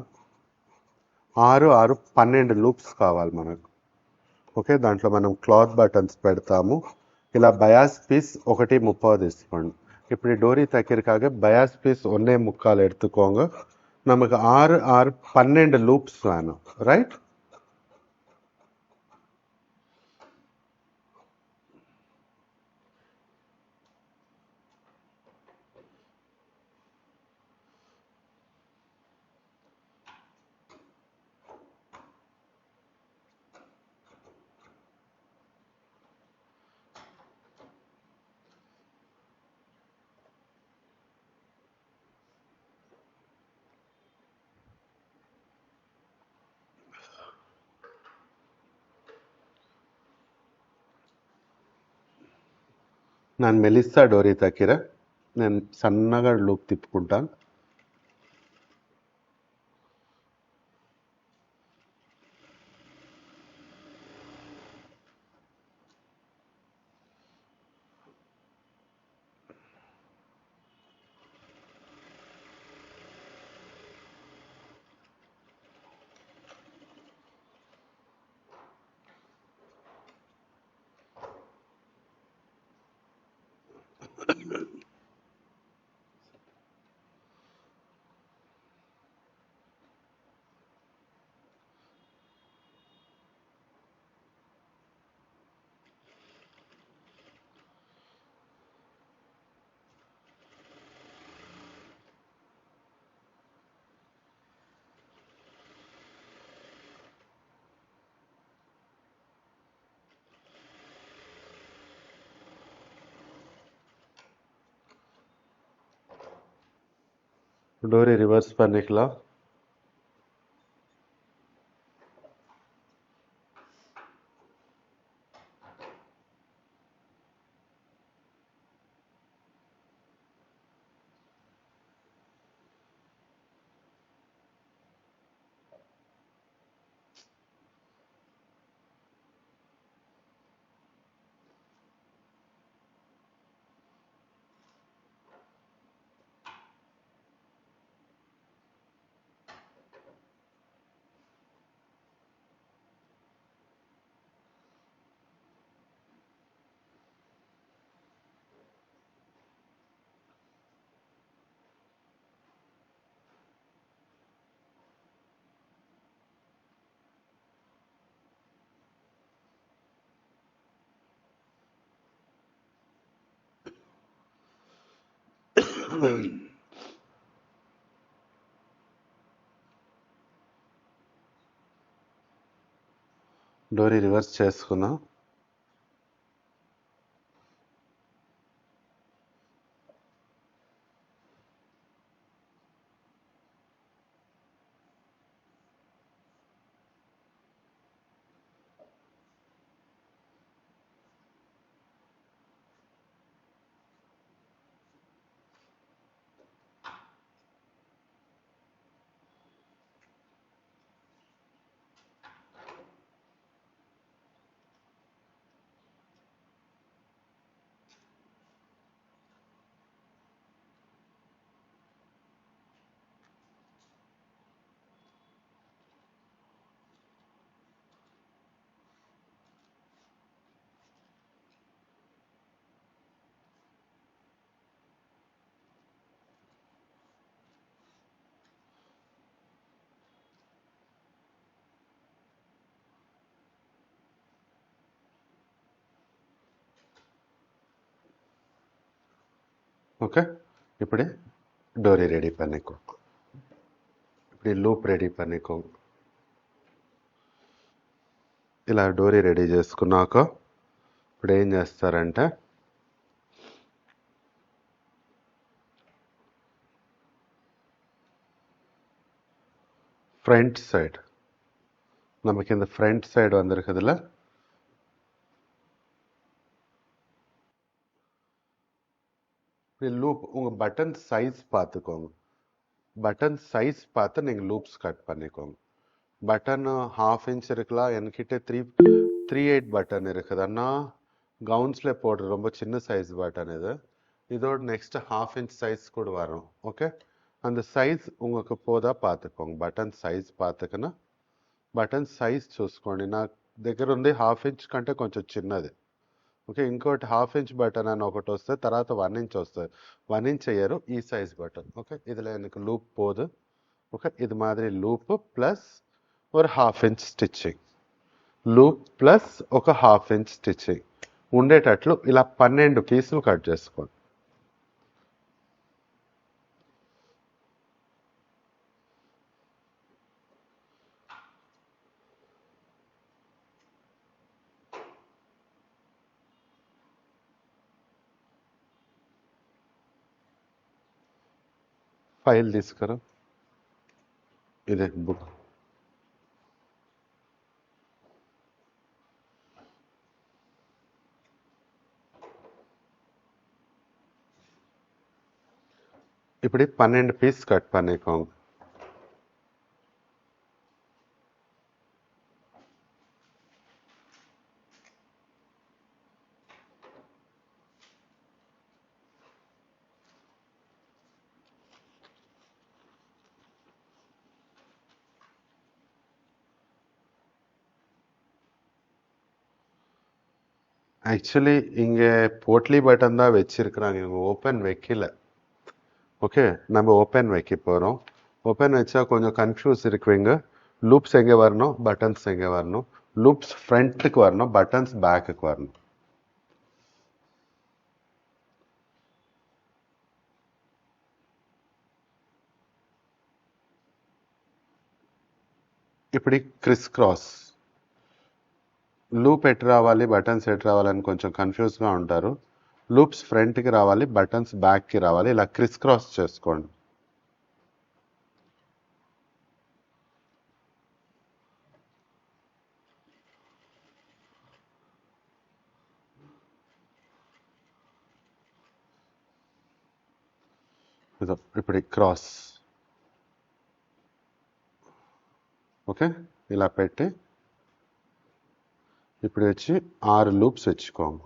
6 6 12 లూప్స్ కావాలి మనకు. ఓకే, దాంట్లో మనం క్లాత్ బటన్స్ పెడతాము. ఇలా బయాస్ పీస్ 1.30 తీసుకోండి. இப்படி டோரி தைக்கிறதுக்காக பயாஸ் பீஸ் 1.25 எடுத்துக்கோங்க. நமக்கு 6 6 12 லூப்ஸ் வேணும், ரைட்? ನಾನು ಮೆಲಿಸಾ ಡೋರಿ తాకిరా, నేను సన్నగా లూప్ తిప్పుకుంటాను. டோரி ரிவர்ஸ் பண்ணிக்கலாம். డోరీ రివర్స్ చేసుకుందాం. ஓகே. இப்படி డోరీ రెడీ பண்ணிக்கோ. ఇప్పుడు లూప్ రెడీ பண்ணிకో. ఇలా డోరీ రెడీ చేసుకున్నాక ఇప్పుడు ఏం చేస్తారంటే ஃப்ரண்ட் சைடு நமக்கு இந்த ஃப்ரண்ட் சைடு வந்திருக்குதுல, லூப் உங்கள் பட்டன் சைஸ் பார்த்துக்கோங்க. பட்டன் சைஸ் பார்த்து நீங்கள் லூப்ஸ் கட் பண்ணிக்கோங்க. பட்டன் 1/2 inch இருக்கலாம். என்கிட்ட 3/8 பட்டன் இருக்குதுன்னா கவுன்ஸில் போடுற ரொம்ப சின்ன சைஸ் பட்டன் இது. இதோட நெக்ஸ்ட் 1/2 inch சைஸ் கூட வரும். ஓகே, அந்த సైజ్ உங்களுக்கு పోదా பார்த்துக்கோங்க. బటన్ సైజ్ பார்த்துకన్నా బటన్ సైజ్ చూసుకోండి. నా దగ్గర ఉంది 1/2 inch కంటే కొంచెం చిన్నది. ఓకే, ఇంకోటి 1/2 inch బటన్ అని ఒకటి వస్తే తర్వాత 1 inch వస్తుంది. 1 inch అయ్యారు ఈ సైజ్ బటన్. ఓకే, இதில் எனக்கு லூப் போகுது. ఓకే, ఇది మాదిరి లూప్ ప్లస్ ఒక 1/2 inch స్టిచ్చింగ్, లూప్ ప్లస్ ఒక 1/2 inch స్టిచ్చింగ్ ఉండేటట్లు ఇలా 12 పీసులు కట్ చేసుకోండి. ఫైల్ తీసుకురా. ఇదే బుక్. இப்படி 12 பீஸ் கட் பண்ணிக்கோங்க. ஆக்சுவலி இங்கே போட்லி பட்டன் தான் வச்சிருக்கிறாங்க, இவங்க ஓப்பன் வைக்கல. ஓகே, நம்ம ஓப்பன் வைக்க போகிறோம். ஓப்பன் வச்சா கொஞ்சம் கன்ஃபியூஸ் இருக்குவீங்க. லூப்ஸ் எங்கே வரணும், பட்டன்ஸ் எங்கே வரணும். லூப்ஸ் ஃப்ரண்ட்டுக்கு வரணும், பட்டன்ஸ் பேக்குக்கு வரணும். இப்படி క్రిస్ క్రాస్ లూప్ ఎటు రావాలి, బటన్స్ ఎటు రావాలని కొంచెం కన్ఫ్యూజ్గా ఉంటారు. లూప్స్ ఫ్రంట్కి రావాలి, బటన్స్ బ్యాక్కి రావాలి. ఇలా క్రిస్ క్రాస్ చేసుకోండి. இப்படி క్రాస్. ఓకే, ఇలా పెట్టి ఇప్పుడు వచ్చి 6 లూప్స్ వచ్చుకోండి.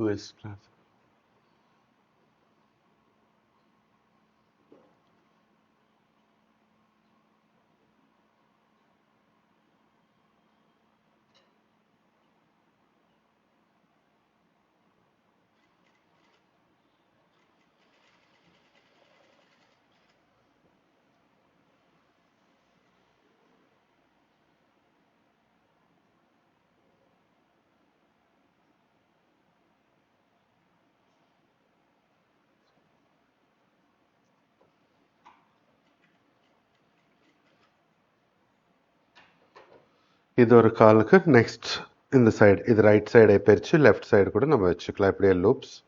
Wrist clasp. இது ஒரு காலுக்கு. நெக்ஸ்ட் இந்த சைடு, இது ரைட் சைடை பிரித்து லெஃப்ட் சைடு கூட நம்ம வச்சுக்கலாம். இப்படியே லூப்ஸ்.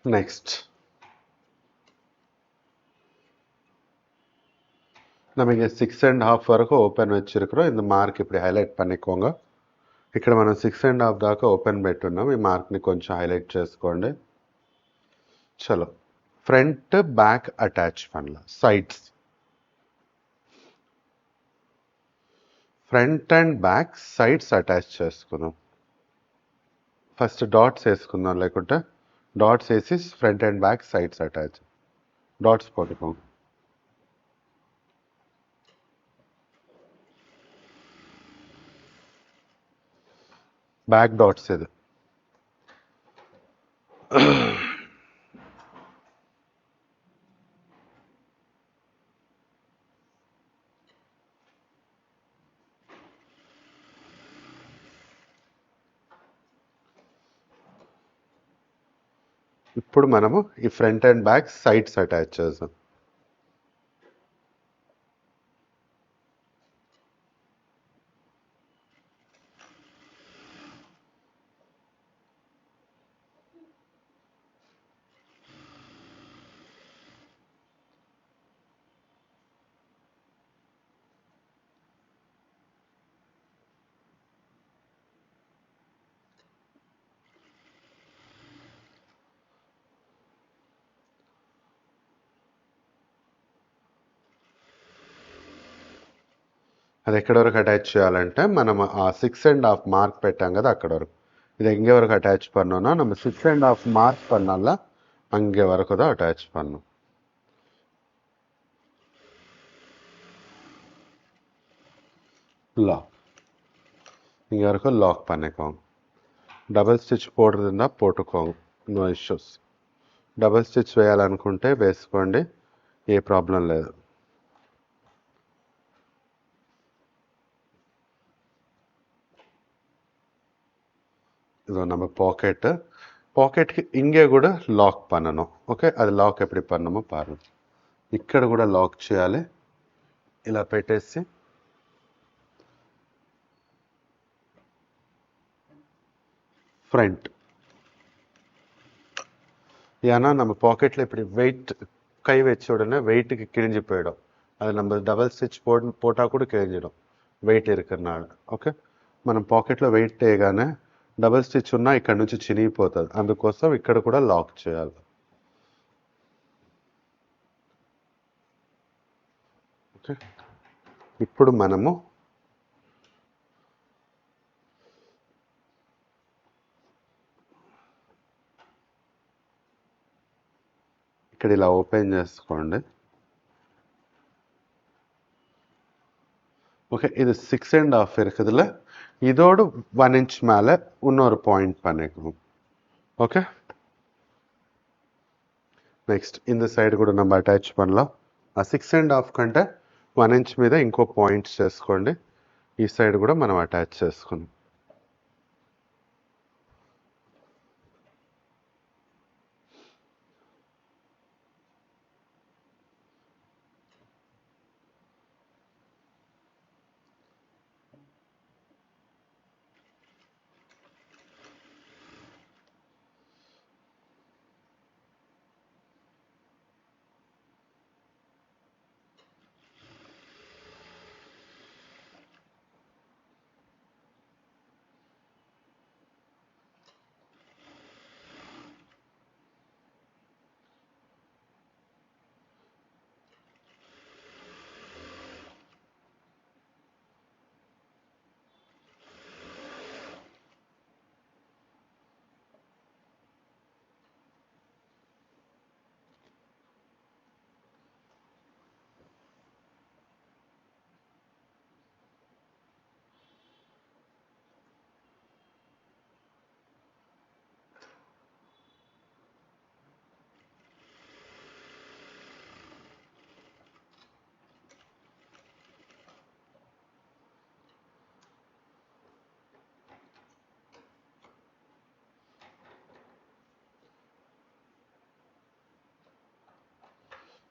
நெக்ஸ்ட் நம்ம இங்கே 6.5 వరకు ఓపెన్ వச்சிருக்கிறோం. இந்த మార్క్ இப்படி హైలైట్ பண்ணிக்கோங்க. ఇక్కడ మనం 6.5 దాకా ఓపెన్ పెట్టున్నాం. ఈ మార్క్ని కొంచెం హైలైట్ చేసుకోండి. చలో, ఫ్రంట్ బ్యాక్ అటాచ్ பண்ணலாம். Sides, front and back sides attach చేసుకుందాం. ఫస్ట్ డాట్స్ వేసుకుందాం, లేకుంటే డాట్స్ వేసి front and back sides attach. Dots పోట్టుకోం. బ్యాక్ డాట్స్ ఇది. ఇప్పుడు మనము ఈ front and back sides attach చేద్దాం. అది ఎక్కడి వరకు అటాచ్ చేయాలంటే మనం ఆ 6.5 మార్క్ పెట్టాం కదా అక్కడ వరకు. இது எங்கே வரைக்கும் அட்டாச் பண்ணோம்னா நம்ம 6.5 மார்க் பண்ணால அங்கே வரைக்கும் தான் அட்டாச் பண்ணும். லாக் இங்கே வரைக்கும் லாக் பண்ணிக்கோங்க. డబల్ స్టిచ్ పోడుతుందా పోటుకోండి, నో ఇష్యూస్. డబల్ స్టిచ్ వేయాలనుకుంటే వేసుకోండి, ఏ ప్రాబ్లం లేదు. இதோ நம்ம பாக்கெட்కి ఇంగే కూడా లాక్ பண்ணணும். ఓకే, అది లాక్ ఎప్పుడు పన్నమో పారు. ఇక్కడ కూడా లాక్ చేయాలి. ఇలా పెట్టేసి ஃப்ரண்ட். ஏன்னா நம்ம பாக்கெட்டில் இப்படி வெயிட் கை வச்ச உடனே வெயிட்டுக்கு கிழிஞ்சு போயிடும். அது நம்ம டபுள் ஸ்டிச் போட்டால் కూడా கிழிஞ்சிடும் వెయిట్ இருக்கிறனால. ఓకే, మనం పాకెట్లో వెయిట్ చేయగానే డబుల్ స్టిచ్ ఉన్నా ఇక్కడ నుంచి చినిగిపోతుంది, అందుకోసం ఇక్కడ కూడా లాక్ చేయాలి. ఓకే, ఇప్పుడు మనము ఇక్కడ ఇలా ఓపెన్ చేసుకోండి. ஓகே, இது 6.5 இருக்குதுல்ல, இதோடு 1 inch மேலே இன்னொரு பாயிண்ட் பண்ணிக்கணும். ஓகே, నెక్స్ట్ இந்த సైడ్ కూడా நம்ம అటాచ్ பண்ணலாம். ఆ 6.5 కంటే 1 inch మీద ఇంకో పాయింట్స్ చేసుకోండి. ఈ సైడ్ కూడా మనం అటాచ్ చేసుకుందాం.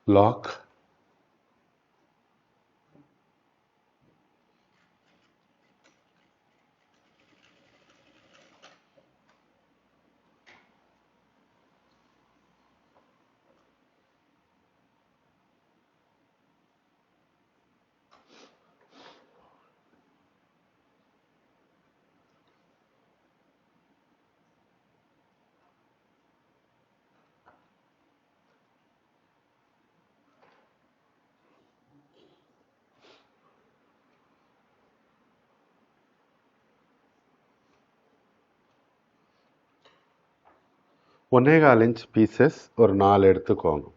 లాక్. ஒன்னேகால் இன்ச் பீசஸ் ஒரு 4 எடுத்துக்கோங்க.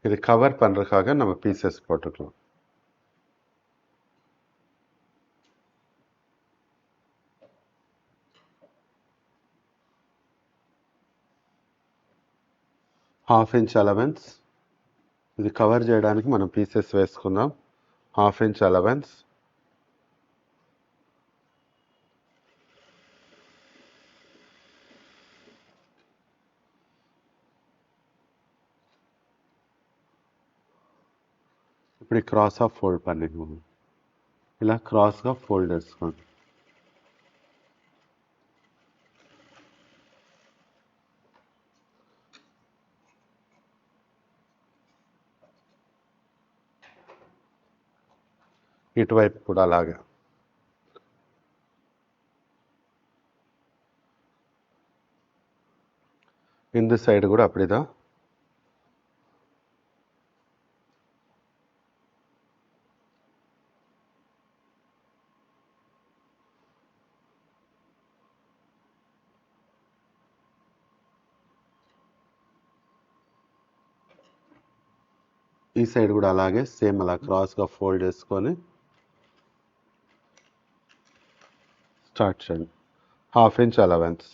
இது கவர் பண்ணுறதுக்காக நம்ம பீசஸ் போட்டுக்கலாம். హాఫ్ ఇంచ్ అలవెన్స్, ఇది కవర్ చేయడానికి మనం పీసెస్ వేసుకుందాం. Half inch allowance. இப்படி క్రాస్గా ఫోల్డ్ பண்ணிக்கோங்க. ఇలా క్రాస్గా ఫోల్డ్ చేసుకోండి. ఇటువైపు కూడా అలాగే. இந்த சைடு கூட அப்படிதான். ఈ సైడ్ కూడా అలాగే సేమ్ అలా క్రాస్గా ఫోల్డ్ చేసుకొని స్టార్ట్ చేయండి. Half inch allowance.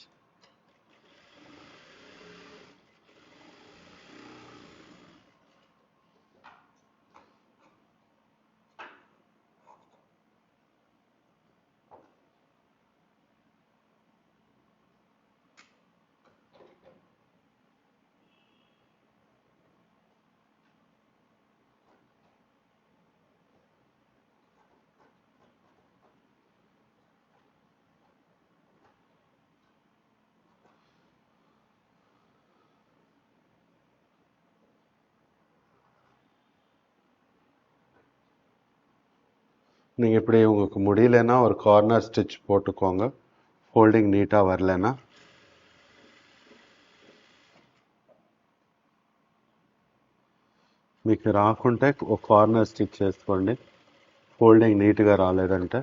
நீங்கள் இப்படி உங்களுக்கு முடியலன்னா ஒரு கார்னர் ஸ்டிச் போட்டுக்கோங்க. ఫోల్డింగ్ నీటా வரலனா మీకు రాకుంటే ఒక కార్నర్ స్టిచ్ చేసుకోండి. ఫోల్డింగ్ నీట్గా రాలేదంటే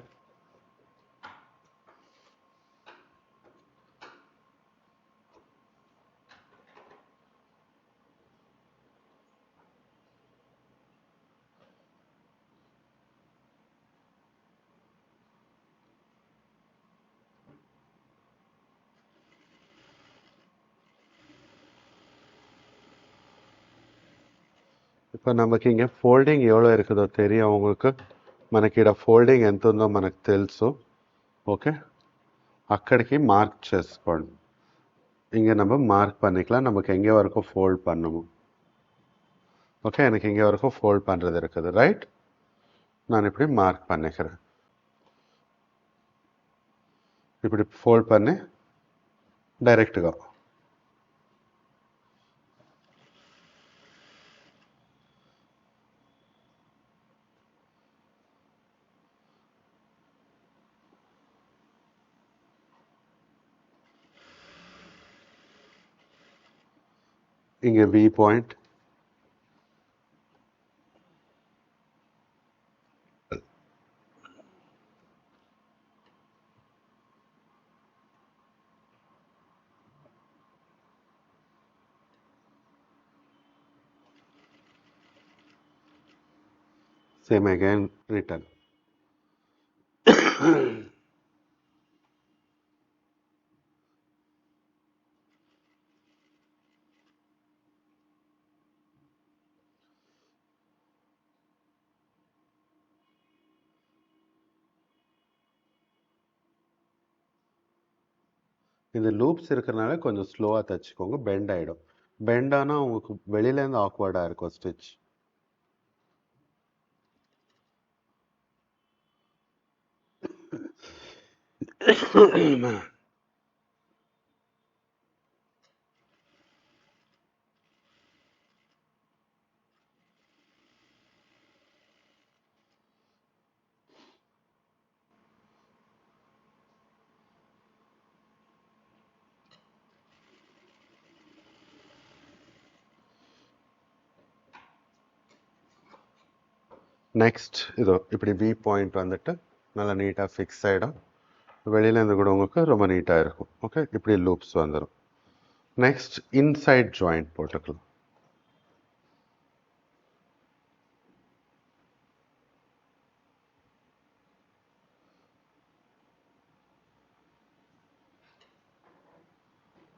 இப்போ நமக்கு இங்கே ఫోల్డింగ్ எவ்வளோ இருக்குதோ தெரியும் உங்களுக்கு. మనకి ఇక్కడ ఫోల్డింగ్ ఎంత ఉందో మనకు తెలుసు. ஓகே, అక్కడికి మార్క్ చేసుకోండి. இங்கே நம்ம மார்க் பண்ணிக்கலாம் நமக்கு எங்கே வரைக்கும் ஃபோல்ட் பண்ணணும். ஓகே, எனக்கு இங்கே வரைக்கும் ஃபோல்ட் பண்ணுறது இருக்குது. ரைட், நான் இப்படி மார்க் பண்ணிக்கிறேன். இப்படி ஃபோல்ட் பண்ணி டைரெக்ట్గా இங்கே V point, same again return. இந்த லூப்ஸ் இருக்கிறனால கொஞ்சம் ஸ்லோவாக தைச்சிக்கோங்க, பெண்ட் ஆகிடும். பெண்ட் ஆனால் உங்களுக்கு வெளியிலேருந்து ஆக்வர்டாக இருக்கும் ஸ்டிச். நெக்ஸ்ட் இதோ இப்படி வி பாயிண்ட் வந்துட்டு நல்லா நீட்டாக ஃபிக்ஸ் ஆகிடும். வெளியிலேருந்து கூட உங்களுக்கு ரொம்ப நீட்டாக இருக்கும். ஓகே, இப்படி லூப்ஸ் வந்துடும். நெக்ஸ்ட் இன்சைட் ஜாயிண்ட் போட்டுக்கலாம்.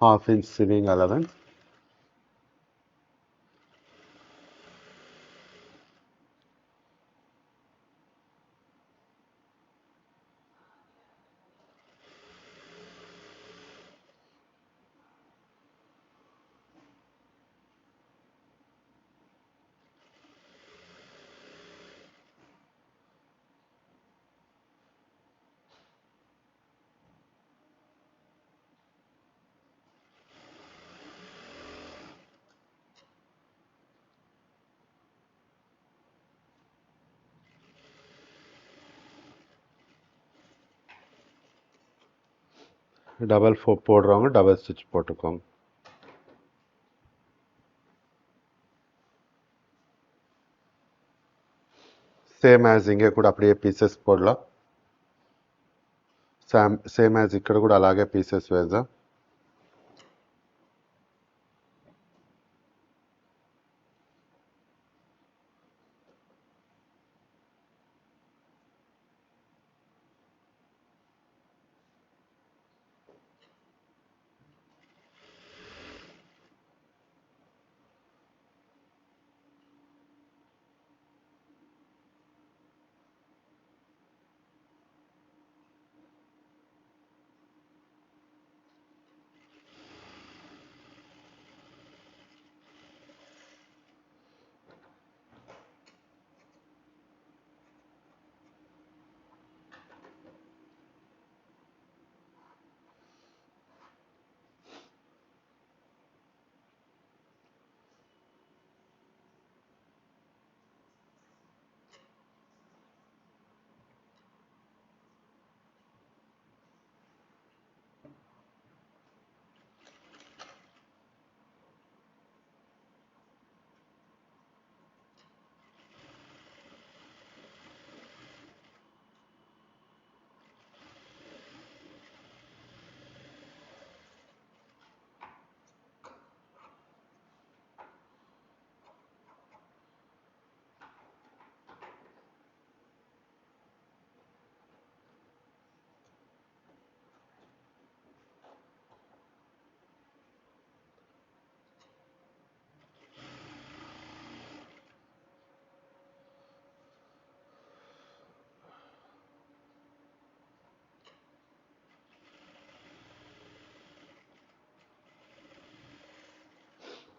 ½ inch sewing allowance. டபுள் போடுறவங்க டபுள் ஸ்டிச் போட்டுக்கோங்க. సేమ్ యాజ్ ఇంకే కూడా அப்படியே పీసెస్ పోడலாம். సేమ్ యాజ్ ఇక్కడ కూడా అలాగే పీసెస్ వేద్దాం.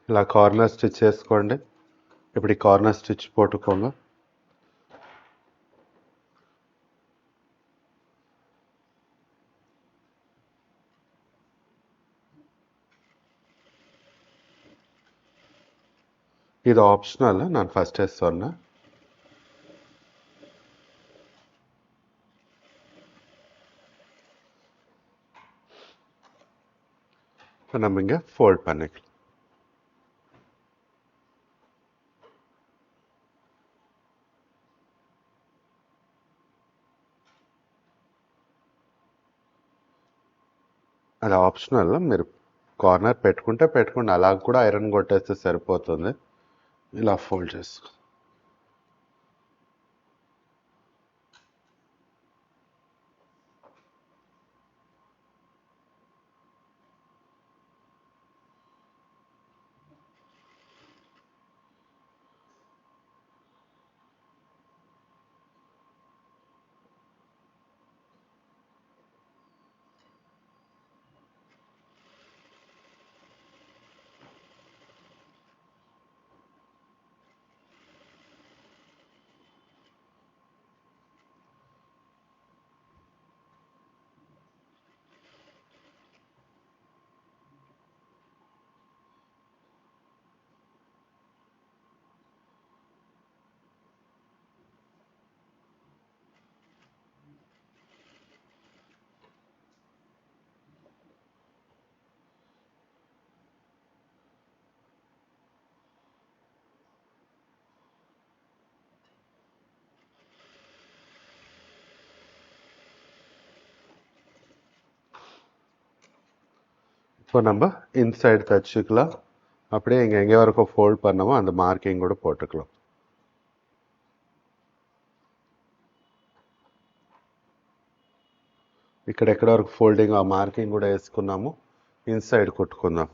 ఇలా కార్నర్ స్టిచ్ చేసుకోండి. ఇప్పుడు ఈ కార్నర్ స్టిచ్ పోట్టుకోండి. இது ஆப்ஷனல், நான் ஃபர்ஸ்டே சொன்னேன். இப்போ நம்ம இங்கே ஃபோல்ட் பண்ணிக்கலாம். అది ఆప్షనల్, మీరు కార్నర్ పెట్టుకుంటే పెట్టుకోండి, అలా కూడా ఐరన్ కొట్టేస్తే సరిపోతుంది. ఇలా ఫోల్డ్ చేసుకో. இப்போ நம்ம இன்சைடு தச்சுக்கலாம். அப்படியே இங்கே எங்கே வரைக்கும் ஃபோல்ட் பண்ணமோ அந்த మార్కింగ్ కూడా போட்டுக்கலாம். ఇక్కడ ఎక్కడ వరకు ఫోల్డింగ్ ఆ మార్కింగ్ కూడా వేసుకున్నాము. ఇన్సైడ్ కుట్టుకుందాం.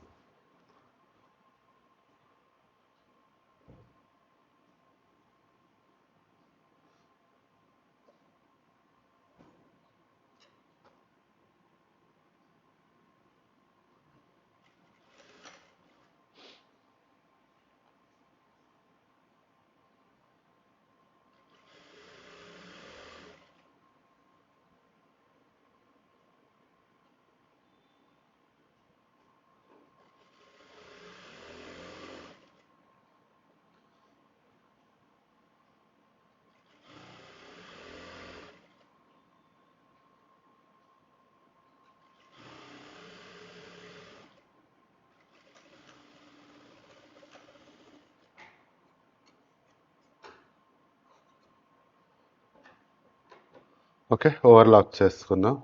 ஓகே, ஓவர்லாக் చేసుకుందాం.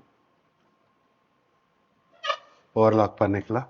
ஓவர்லாக் பண்ணிக்கலாம்.